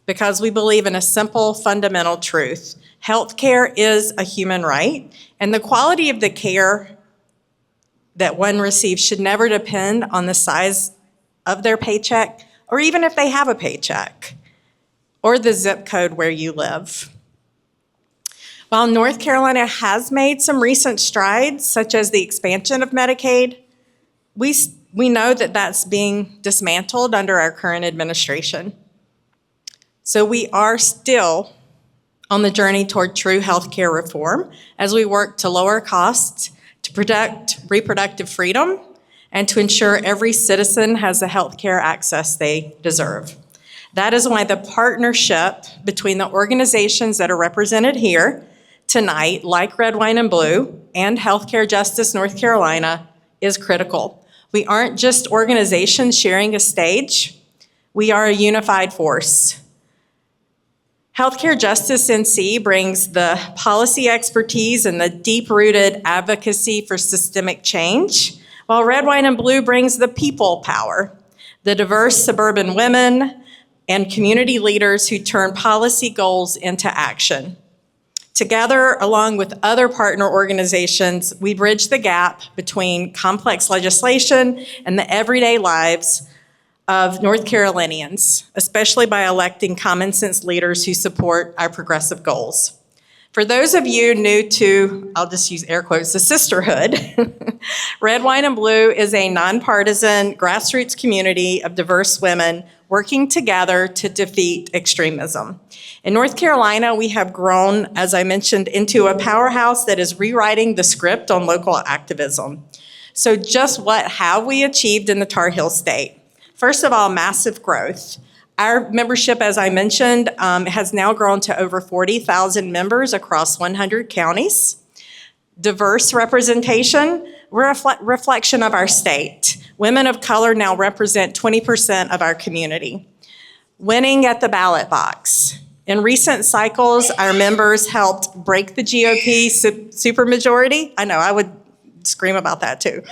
because we believe in a simple, fundamental truth. Healthcare is a human right, and the quality of the care that one receives should never depend on the size of their paycheck, or even if they have a paycheck, or the zip code where you live. While North Carolina has made some recent strides, such as the expansion of Medicaid, we know that that's being dismantled under our current administration. So we are still on the journey toward true healthcare reform as we work to lower costs, to protect reproductive freedom, and to ensure every citizen has the healthcare access they deserve. That is why the partnership between the organizations that are represented here tonight, like Red, Wine, and Blue, and Healthcare Justice North Carolina, is critical. We aren't just organizations sharing a stage. We are a unified force. Healthcare Justice NC brings the policy expertise and the deep-rooted advocacy for systemic change, while Red, Wine, and Blue brings the people power, the diverse suburban women and community leaders who turn policy goals into action. Together, along with other partner organizations, we bridge the gap between complex legislation and the everyday lives of North Carolinians, especially by electing common sense leaders who support our progressive goals. For those of you new to, I'll just use air quotes, the sisterhood, Red, Wine, and Blue is a nonpartisan grassroots community of diverse women working together to defeat extremism. In North Carolina, we have grown, as I mentioned, into a powerhouse that is rewriting the script on local activism. So just what have we achieved in the Tar Heel State? First of all, massive growth. Our membership, as I mentioned, has now grown to over 40,000 members across 100 counties. Diverse representation, we're a reflection of our state. Women of color now represent 20% of our community. Winning at the ballot box. In recent cycles, our members helped break the GOP supermajority. I know, I would scream about that too.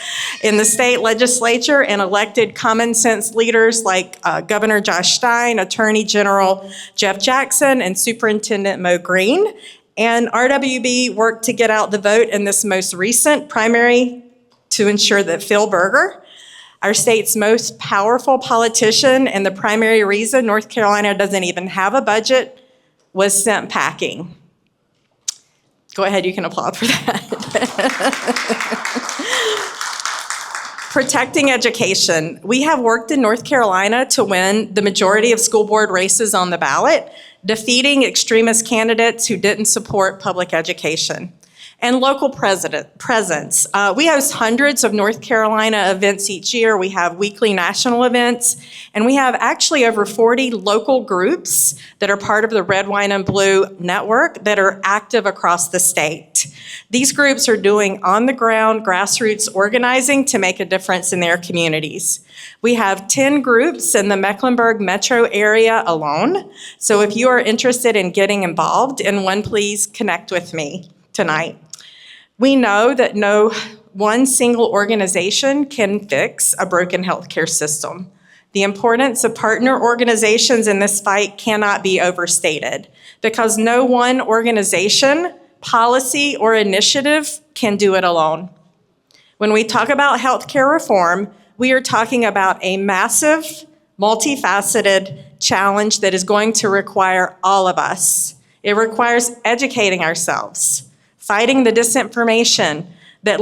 In the state legislature, and elected common sense leaders like Governor Josh Stein, Attorney General Jeff Jackson, and Superintendent Mo Green. And RWB worked to get out the vote in this most recent primary to ensure that Phil Berger, our state's most powerful politician and the primary reason North Carolina doesn't even have a budget, was sent packing. Go ahead, you can applaud for that. Protecting education. We have worked in North Carolina to win the majority of school board races on the ballot, defeating extremist candidates who didn't support public education. And local presence. We host hundreds of North Carolina events each year. We have weekly national events, and we have actually over 40 local groups that are part of the Red, Wine, and Blue network that are active across the state. These groups are doing on-the-ground grassroots organizing to make a difference in their communities. We have 10 groups in the Mecklenburg metro area alone. So if you are interested in getting involved in one, please connect with me tonight. We know that no one single organization can fix a broken healthcare system. The importance of partner organizations in this fight cannot be overstated, because no one organization, policy, or initiative can do it alone. When we talk about healthcare reform, we are talking about a massive multifaceted challenge that is going to require all of us. It requires educating ourselves, fighting the disinformation that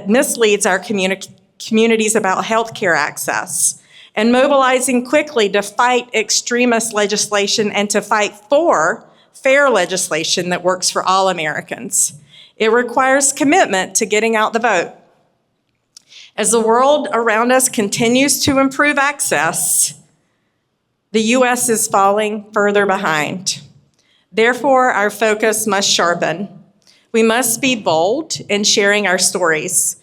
misleads our communities about healthcare access, and mobilizing quickly to fight extremist legislation and to fight for fair legislation that works for all Americans. It requires commitment to getting out the vote. As the world around us continues to improve access, the U.S. is falling further behind. Therefore, our focus must sharpen. We must be bold in sharing our stories.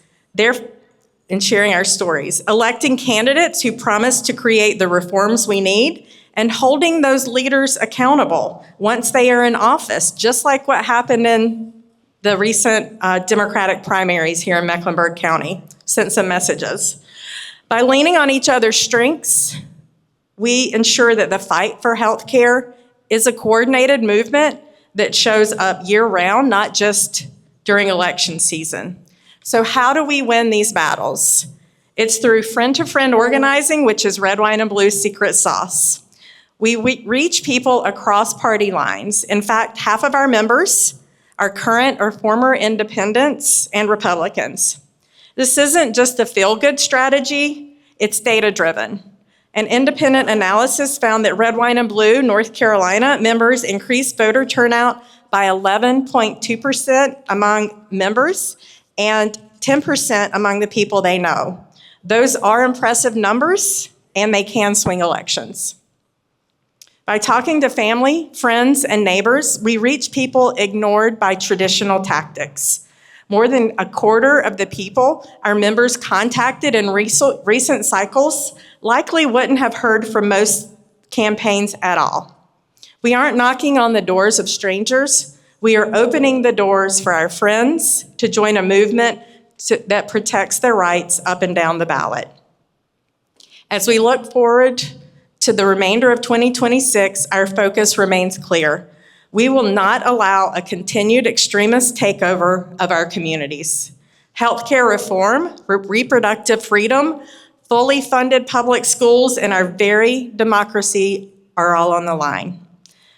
Electing candidates who promise to create the reforms we need, and holding those leaders accountable once they are in office, just like what happened in the recent Democratic primaries here in Mecklenburg County. Sent some messages. By leaning on each other's strengths, we ensure that the fight for healthcare is a coordinated movement that shows up year-round, not just during election season. So how do we win these battles? It's through friend-to-friend organizing, which is red, wine, and blue's secret sauce. We reach people across party lines. In fact, half of our members are current or former independents and Republicans. This isn't just a feel-good strategy, it's data-driven. An independent analysis found that Red, Wine, and Blue, North Carolina members increased voter turnout by 11.2% among members and 10% among the people they know. Those are impressive numbers, and they can swing elections. By talking to family, friends, and neighbors, we reach people ignored by traditional tactics. More than a quarter of the people our members contacted in recent cycles likely wouldn't have heard from most campaigns at all. We aren't knocking on the doors of strangers. We are opening the doors for our friends to join a movement that protects their rights up and down the ballot. As we look forward to the remainder of 2026, our focus remains clear. We will not allow a continued extremist takeover of our communities. Healthcare reform, reproductive freedom, fully funded public schools, and our very democracy are all on the line.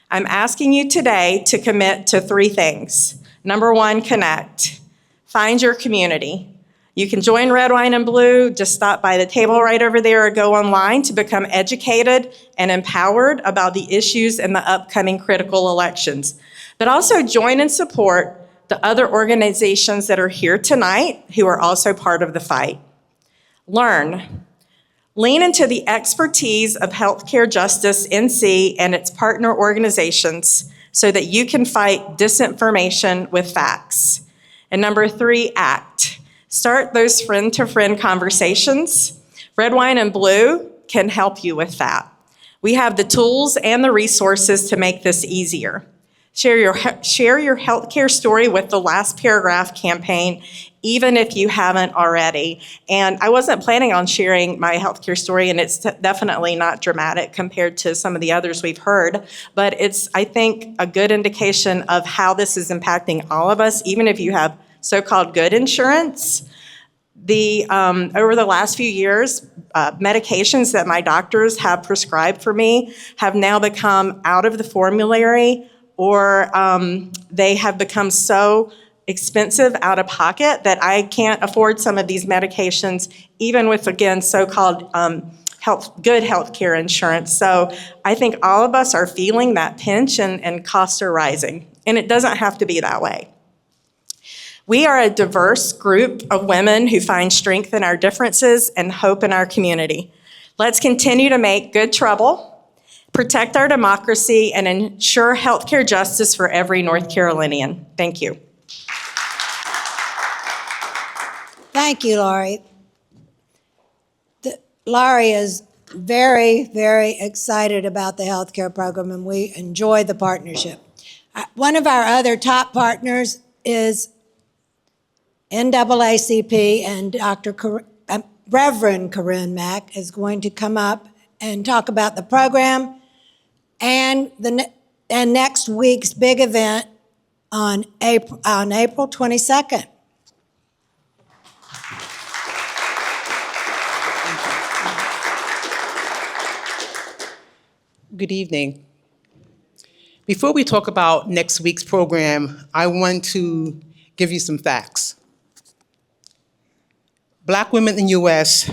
I'm asking you today to commit to 3 things. Number 1, connect. Find your community. You can join Red, Wine, and Blue. Just stop by the table right over there or go online to become educated and empowered about the issues in the upcoming critical elections. But also join and support the other organizations that are here tonight who are also part of the fight. Learn. Lean into the expertise of Healthcare Justice NC and its partner organizations so that you can fight disinformation with facts. And number 3, act. Start those friend-to-friend conversations. Red, Wine, and Blue can help you with that. We have the tools and the resources to make this easier. Share your healthcare story with the Last Paragraph campaign, even if you haven't already. And I wasn't planning on sharing my healthcare story, and it's definitely not dramatic compared to some of the others we've heard, but it's, I think, a good indication of how this is impacting all of us, even if you have so-called good insurance. Over the last few years, medications that my doctors have prescribed for me have now become out of the formulary, or they have become so expensive out of pocket that I can't afford some of these medications, even with, again, so-called good healthcare insurance. So I think all of us are feeling that pinch, and costs are rising. And it doesn't have to be that way. We are a diverse group of women who find strength in our differences and hope in our community. Let's continue to make good trouble, protect our democracy, and ensure healthcare justice for every North Carolinian. Thank you. Thank you, Laurie. Laurie is very, very excited about the healthcare program, and we enjoy the partnership. One of our other top partners is NAACP, and Reverend Corinne Mack is going to come up and talk about the program and next week's big event on April 22nd. Good evening. Before we talk about next week's program, I want to give you some facts. Black women in the U.S.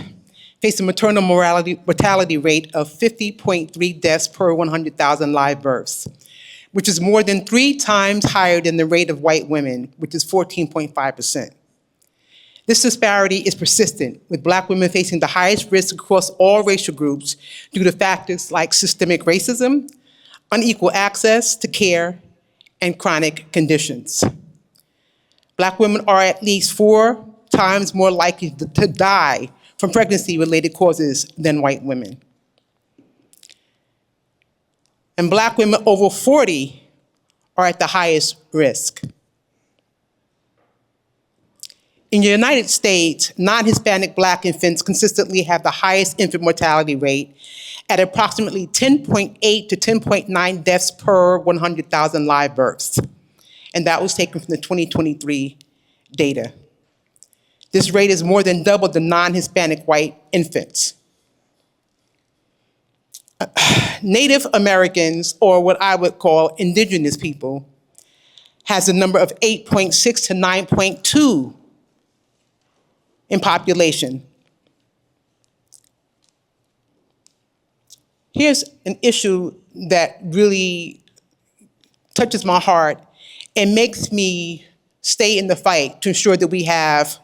face a maternal mortality rate of 50.3 deaths per 100,000 live births, which is more than 3 times higher than the rate of white women, which is 14.5%. This disparity is persistent, with Black women facing the highest risk across all racial groups due to factors like systemic racism, unequal access to care, and chronic conditions. Black women are at least 4 times more likely to die from pregnancy-related causes than white women. And Black women over 40 are at the highest risk. In the United States, non-Hispanic Black infants consistently have the highest infant mortality rate at approximately 10.8 to 10.9 deaths per 100,000 live births. And that was taken from the 2023 data. This rate is more than double the non-Hispanic white infants. Native Americans, or what I would call indigenous people, has a number of 8.6 to 9.2 in population. Here's an issue that really touches my heart and makes me stay in the fight to ensure that we have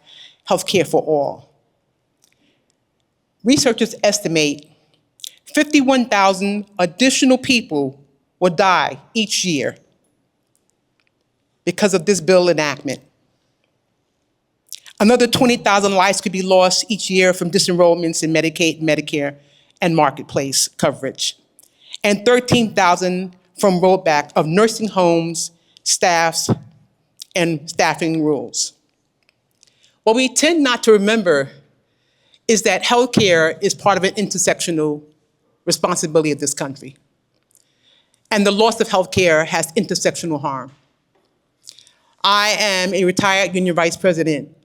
health care for all. Researchers estimate 51,000 additional people will die each year because of this bill enactment. Another 20,000 lives could be lost each year from disenrollments in Medicaid, Medicare, and marketplace coverage, and 13,000 from rollback of nursing homes, staffs, and staffing rules. What we tend not to remember is that healthcare is part of an intersectional responsibility of this country. And the loss of healthcare has intersectional harm. I am a retired union vice president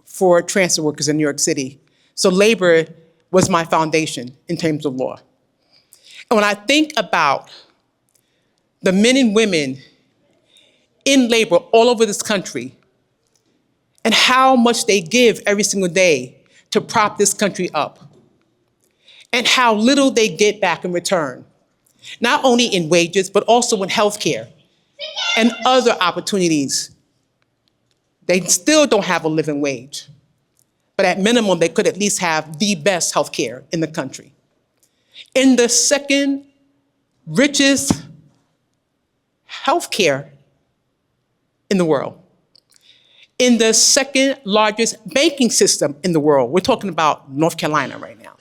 for transfer workers in New York City. So labor was my foundation in terms of law. And when I think about the men and women in labor all over this country and how much they give every single day to prop this country up, and how little they get back in return, not only in wages, but also in healthcare and other opportunities. They still don't have a living wage, but at minimum, they could at least have the best healthcare in the country. In the second richest healthcare in the world, in the second largest banking system in the world, we're talking about North Carolina right now,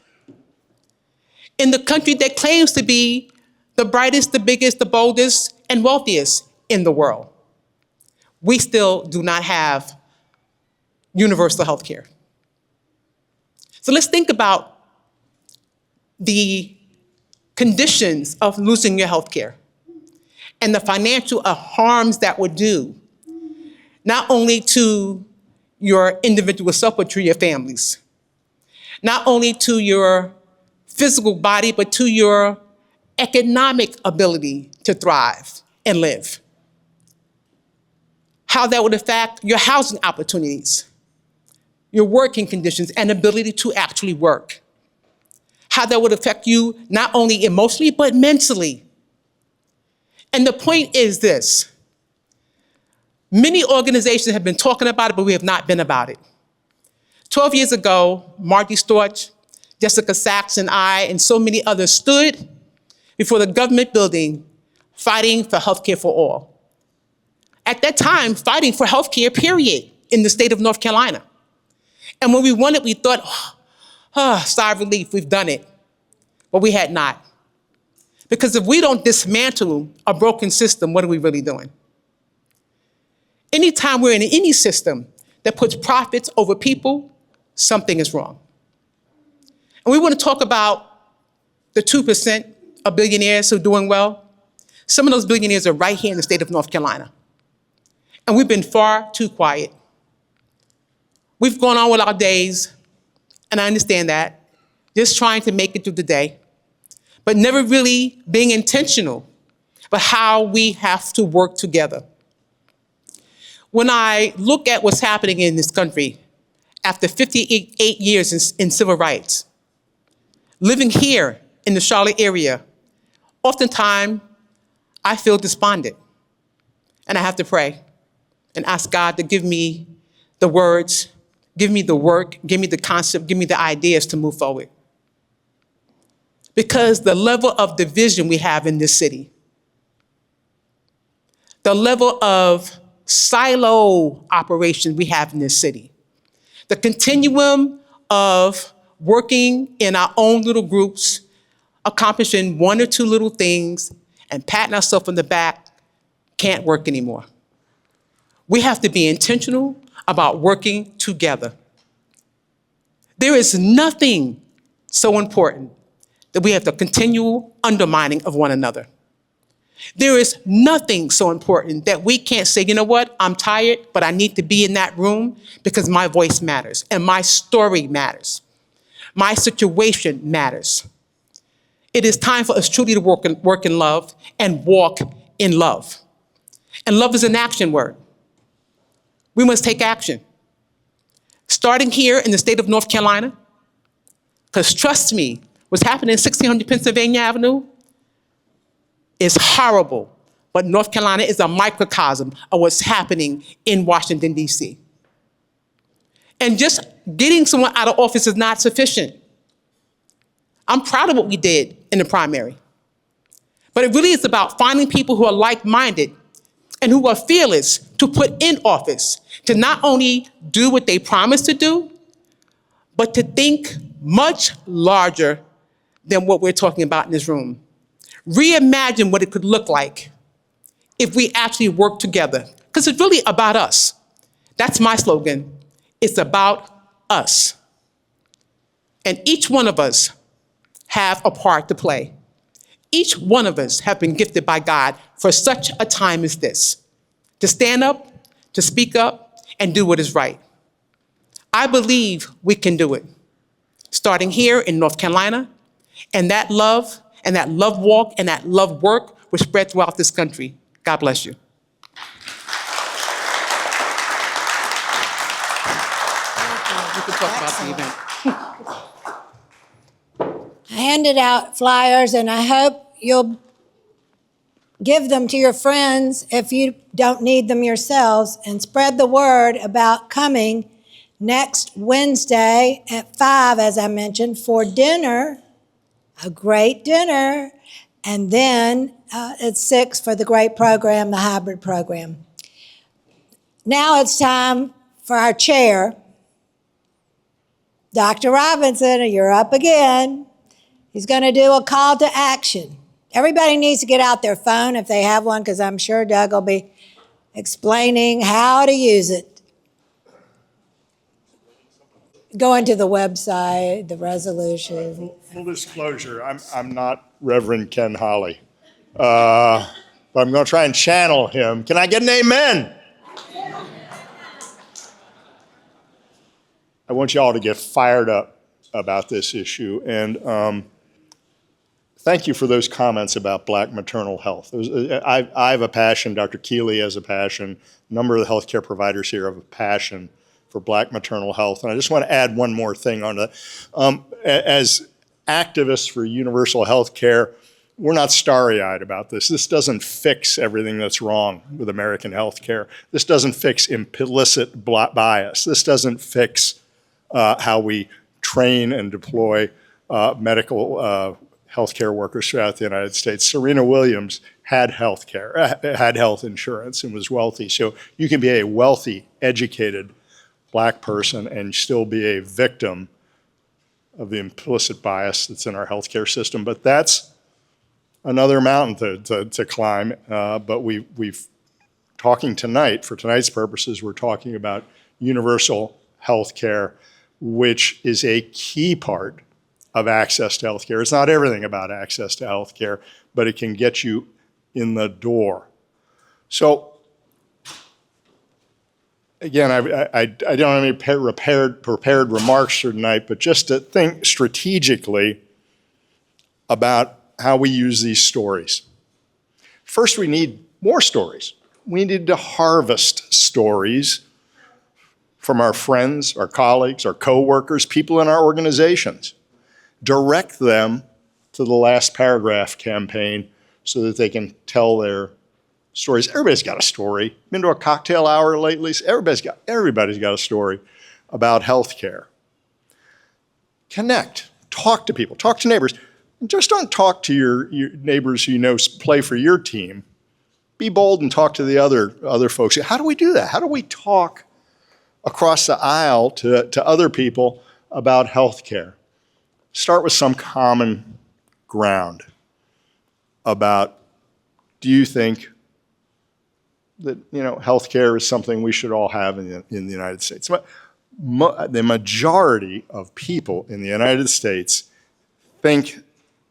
in the country that claims to be the brightest, the biggest, the boldest, and wealthiest in the world, we still do not have universal health care. So let's think about the conditions of losing your health care and the financial harms that would do, not only to your individual self, but to your families, not only to your physical body, but to your economic ability to thrive and live. How that would affect your housing opportunities, your working conditions, and ability to actually work. How that would affect you not only emotionally, but mentally. And the point is this: many organizations have been talking about it, but we have not been about it. 12 years ago, Margie Storch, Jessica Sachs, and I, and so many others stood before the government building fighting for healthcare for all. At that time, fighting for healthcare, period, in the state of North Carolina. And when we won it, we thought, sigh of relief, we've done it. But we had not. Because if we don't dismantle a broken system, what are we really doing? Anytime we're in any system that puts profits over people, something is wrong. And we want to talk about the 2% of billionaires who are doing well. Some of those billionaires are right here in the state of North Carolina. And we've been far too quiet. We've gone on with our days, and I understand that, just trying to make it through the day. but never really being intentional about how we have to work together. When I look at what's happening in this country after 58 years in civil rights, living here in the Charlotte area, oftentimes I feel despondent. And I have to pray and ask God to give me the words, give me the work, give me the concept, give me the ideas to move forward. Because the level of division we have in this city, the level of silo operation we have in this city, the continuum of working in our own little groups, accomplishing one or two little things, and patting ourselves on the back can't work anymore. We have to be intentional about working together. There is nothing so important that we have the continual undermining of one another. There is nothing so important that we can't say, you know what, I'm tired, but I need to be in that room because my voice matters and my story matters. My situation matters. It is time for us truly to work in love and walk in love. And love is an action word. We must take action. Starting here in the state of North Carolina, because trust me, what's happening in 1600 Pennsylvania Avenue is horrible, but North Carolina is a microcosm of what's happening in Washington, D.C. And just getting someone out of office is not sufficient. I'm proud of what we did in the primary, but it really is about finding people who are like-minded and who are fearless to put in office, to not only do what they promise to do, but to think much larger than what we're talking about in this room. Reimagine what it could look like if we actually work together, because it's really about us. That's my slogan. It's about us. And each one of us have a part to play. Each one of us have been gifted by God for such a time as this, to stand up, to speak up, and do what is right. I believe we can do it, starting here in North Carolina, and that love walk and that love work will spread throughout this country. God bless you. You can talk about the event. I handed out flyers, and I hope you'll give them to your friends if you don't need them yourselves, and spread the word about coming next Wednesday at 5, as I mentioned, for dinner, a great dinner, and then at 6 for the great program, the hybrid program. Now it's time for our chair. Dr. Robinson, you're up again. He's going to do a call to action. Everybody needs to get out their phone if they have one, because I'm sure Doug will be explaining how to use it. Go into the website, the resolution. Full disclosure, I'm not Reverend Ken Holly. But I'm going to try and channel him. Can I get an amen? I want you all to get fired up about this issue. And thank you for those comments about Black maternal health. I have a passion, Dr. Keeley has a passion, a number of the healthcare providers here have a passion for Black maternal health. And I just want to add one more thing on that. As activists for universal health care, we're not starry-eyed about this. This doesn't fix everything that's wrong with American health care. This doesn't fix implicit bias. This doesn't fix how we train and deploy medical healthcare workers throughout the United States. Serena Williams had health insurance, and was wealthy. So you can be a wealthy, educated Black person and still be a victim of the implicit bias that's in our healthcare system. But that's another mountain to climb. But we've talking tonight, for tonight's purposes, we're talking about universal health care, which is a key part of access to health care. It's not everything about access to health care, but it can get you in the door. So again, I don't have any prepared remarks for tonight, but just to think strategically about how we use these stories. First, we need more stories. We need to harvest stories from our friends, our colleagues, our coworkers, people in our organizations. Direct them to the last paragraph campaign so that they can tell their stories. Everybody's got a story. Been to a cocktail hour lately? Everybody's got a story about healthcare. Connect. Talk to people. Talk to neighbors. And just don't talk to your neighbors who you know play for your team. Be bold and talk to the other folks. How do we do that? How do we talk across the aisle to other people about healthcare? Start with some common ground about, do you think that healthcare is something we should all have in the United States? The majority of people in the United States think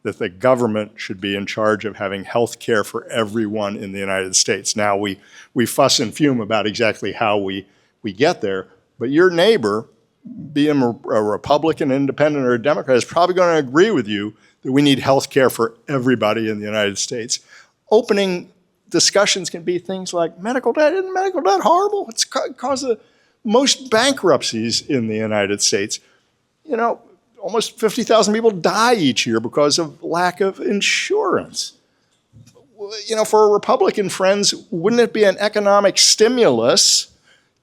that the government should be in charge of having health care for everyone in the United States. Now, we fuss and fume about exactly how we get there, but your neighbor, be him a Republican, independent, or a Democrat, is probably going to agree with you that we need health care for everybody in the United States. Opening discussions can be things like, medical debt, isn't medical debt horrible? It's caused the most bankruptcies in the United States. Almost 50,000 people die each year because of lack of insurance. For our Republican friends, wouldn't it be an economic stimulus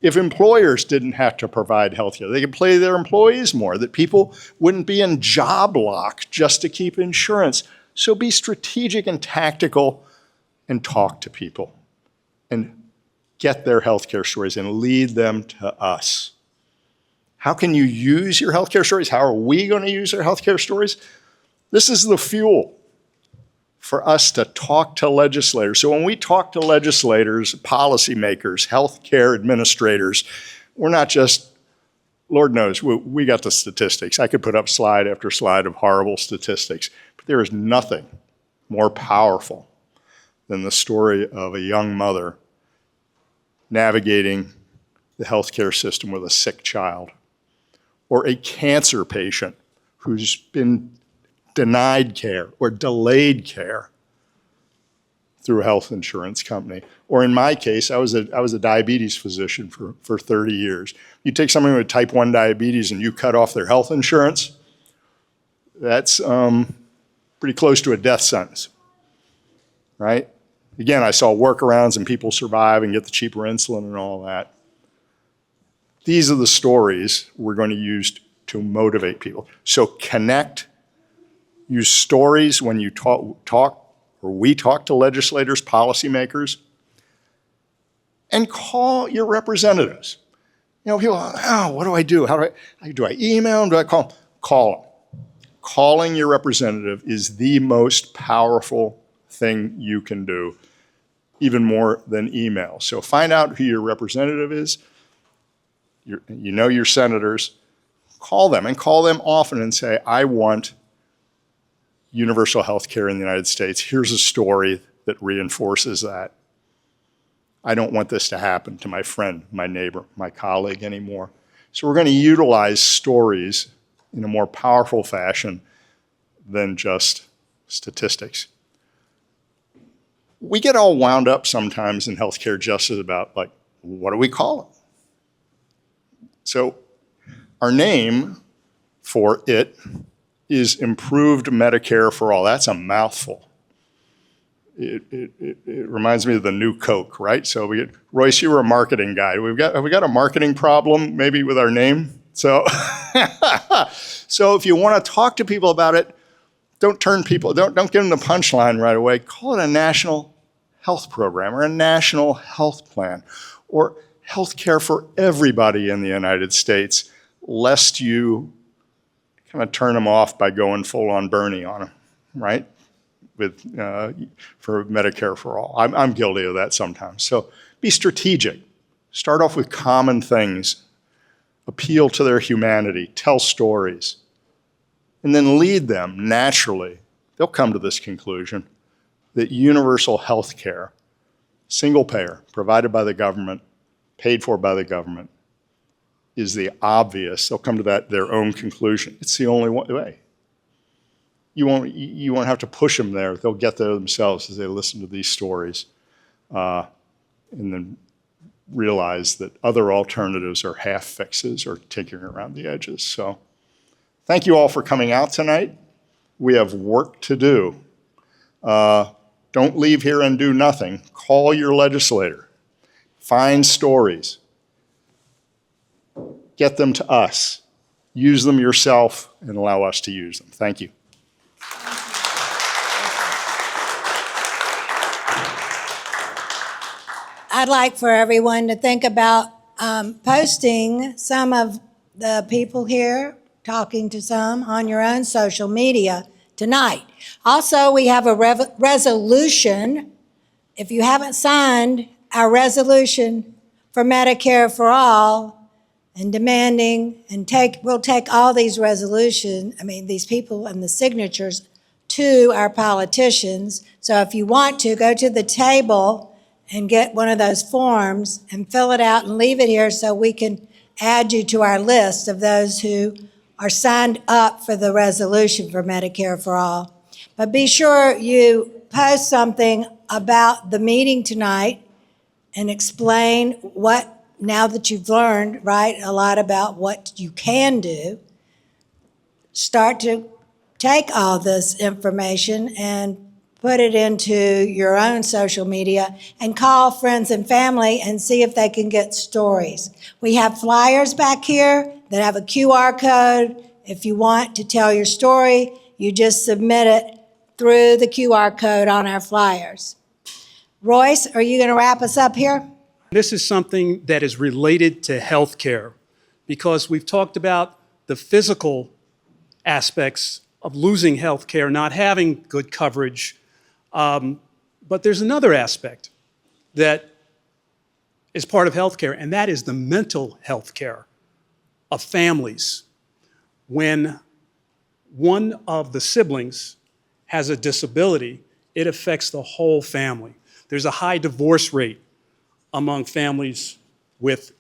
if employers didn't have to provide health care? They could pay their employees more, that people wouldn't be in job lock just to keep insurance. So be strategic and tactical and talk to people and get their healthcare stories and lead them to us. How can you use your healthcare stories? How are we going to use our healthcare stories? This is the fuel for us to talk to legislators. So when we talk to legislators, policymakers, healthcare administrators, we're not just, Lord knows, we got the statistics. I could put up slide after slide of horrible statistics, but there is nothing more powerful than the story of a young mother navigating the healthcare system with a sick child, or a cancer patient who's been denied care or delayed care through a health insurance company. Or in my case, I was a diabetes physician for 30 years. You take someone with type 1 diabetes and you cut off their health insurance, that's pretty close to a death sentence, right? Again, I saw workarounds and people survive and get the cheaper insulin and all that. These are the stories we're going to use to motivate people. So connect, use stories when you talk or we talk to legislators, policymakers, and call your representatives. People, what do I do? Do I email them? Do I call them? Call them. Calling your representative is the most powerful thing you can do, even more than email. So find out who your representative is. Your senators. Call them, and call them often and say, I want universal health care in the United States. Here's a story that reinforces that. I don't want this to happen to my friend, my neighbor, my colleague anymore. So we're going to utilize stories in a more powerful fashion than just statistics. We get all wound up sometimes in healthcare justice about, what do we call it? So our name for it is Improved Medicare for All. That's a mouthful. It reminds me of the new Coke, right? So Royce, you were a marketing guy. Have we got a marketing problem maybe with our name? So, so if you want to talk to people about it, don't give them the punchline right away. Call it a national health program or a national health plan or health care for everybody in the United States, lest you kind of turn them off by going full on Bernie on them, right? For Medicare for all. I'm guilty of that sometimes. So be strategic. Start off with common things. Appeal to their humanity. Tell stories. And then lead them naturally. They'll come to this conclusion that universal health care, single payer, provided by the government, paid for by the government, is the obvious. They'll come to their own conclusion. It's the only way. you won't have to push them there. They'll get there themselves as they listen to these stories, and then realize that other alternatives are half fixes or tinkering around the edges. So thank you all for coming out tonight. We have work to do. Don't leave here and do nothing. Call your legislator. Find stories. Get them to us. Use them yourself and allow us to use them. Thank you. I'd like for everyone to think about posting some of the people here, talking to some on your own social media tonight. Also, we have a resolution. If you haven't signed our resolution for Medicare for All and demanding, and we'll take all these these people and the signatures to our politicians. So if you want to, go to the table and get one of those forms and fill it out and leave it here so we can add you to our list of those who are signed up for the resolution for Medicare for All. But be sure you post something about the meeting tonight and explain what, now that you've learned, right, a lot about what you can do, start to take all this information and put it into your own social media and call friends and family and see if they can get stories. We have flyers back here that have a QR code. If you want to tell your story, you just submit it through the QR code on our flyers. Royce, are you going to wrap us up here? This is something that is related to healthcare because we've talked about the physical aspects of losing healthcare, not having good coverage. But there's another aspect that is part of healthcare, and that is the mental healthcare of families. When one of the siblings has a disability, it affects the whole family. There's a high divorce rate among families with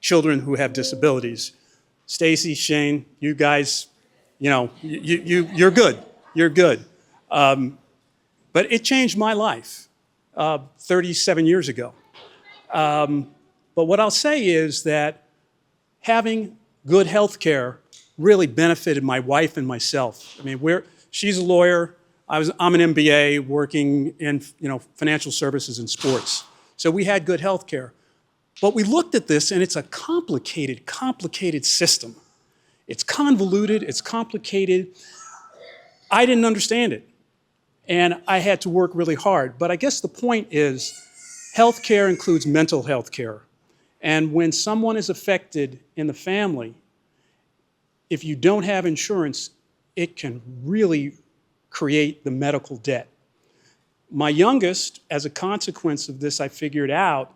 children who have disabilities. Stacy, Shane, you guys, you're good. You're good. But it changed my life 37 years ago. But what I'll say is that having good health care really benefited my wife and myself. I mean, she's a lawyer. I'm an MBA working in financial services and sports. So we had good health care. But we looked at this, and it's a complicated system. It's convoluted. It's complicated. I didn't understand it. And I had to work really hard. But I guess the point is health care includes mental health care. And when someone is affected in the family, if you don't have insurance, it can really create the medical debt. My youngest, as a consequence of this, I figured out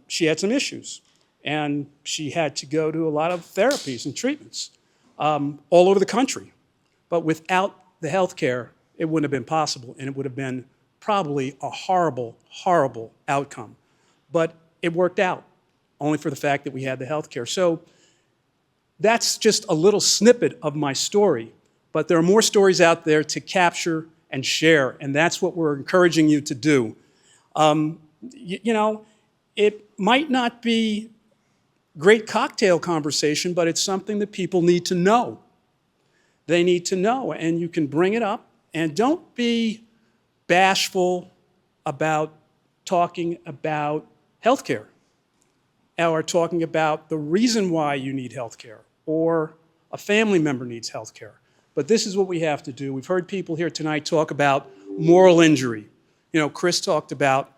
she had some issues. And she had to go to a lot of therapies and treatments all over the country. But without the health care, it wouldn't have been possible, and it would have been probably a horrible, horrible outcome. But it worked out, only for the fact that we had the health care. So that's just a little snippet of my story, but there are more stories out there to capture and share, and that's what we're encouraging you to do. It might not be great cocktail conversation, but it's something that people need to know. They need to know, and you can bring it up. And don't be bashful about talking about healthcare or talking about the reason why you need healthcare or a family member needs healthcare. But this is what we have to do. We've heard people here tonight talk about moral injury. Chris talked about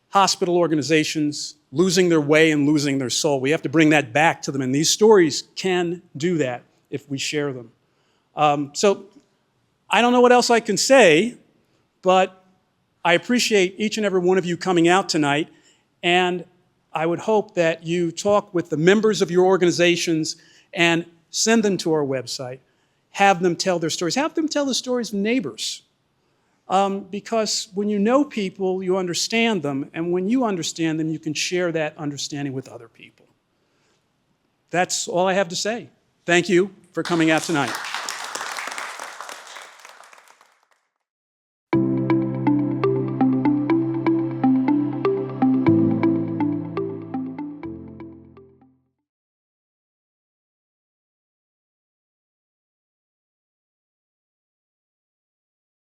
hospital organizations losing their way and losing their soul. We have to bring that back to them, and these stories can do that if we share them. So I don't know what else I can say, but I appreciate each and every one of you coming out tonight, and I would hope that you talk with the members of your organizations and send them to our website. Have them tell their stories. Have them tell the stories of neighbors. Because when you know people, you understand them, and when you understand them, you can share that understanding with other people. That's all I have to say. Thank you for coming out tonight.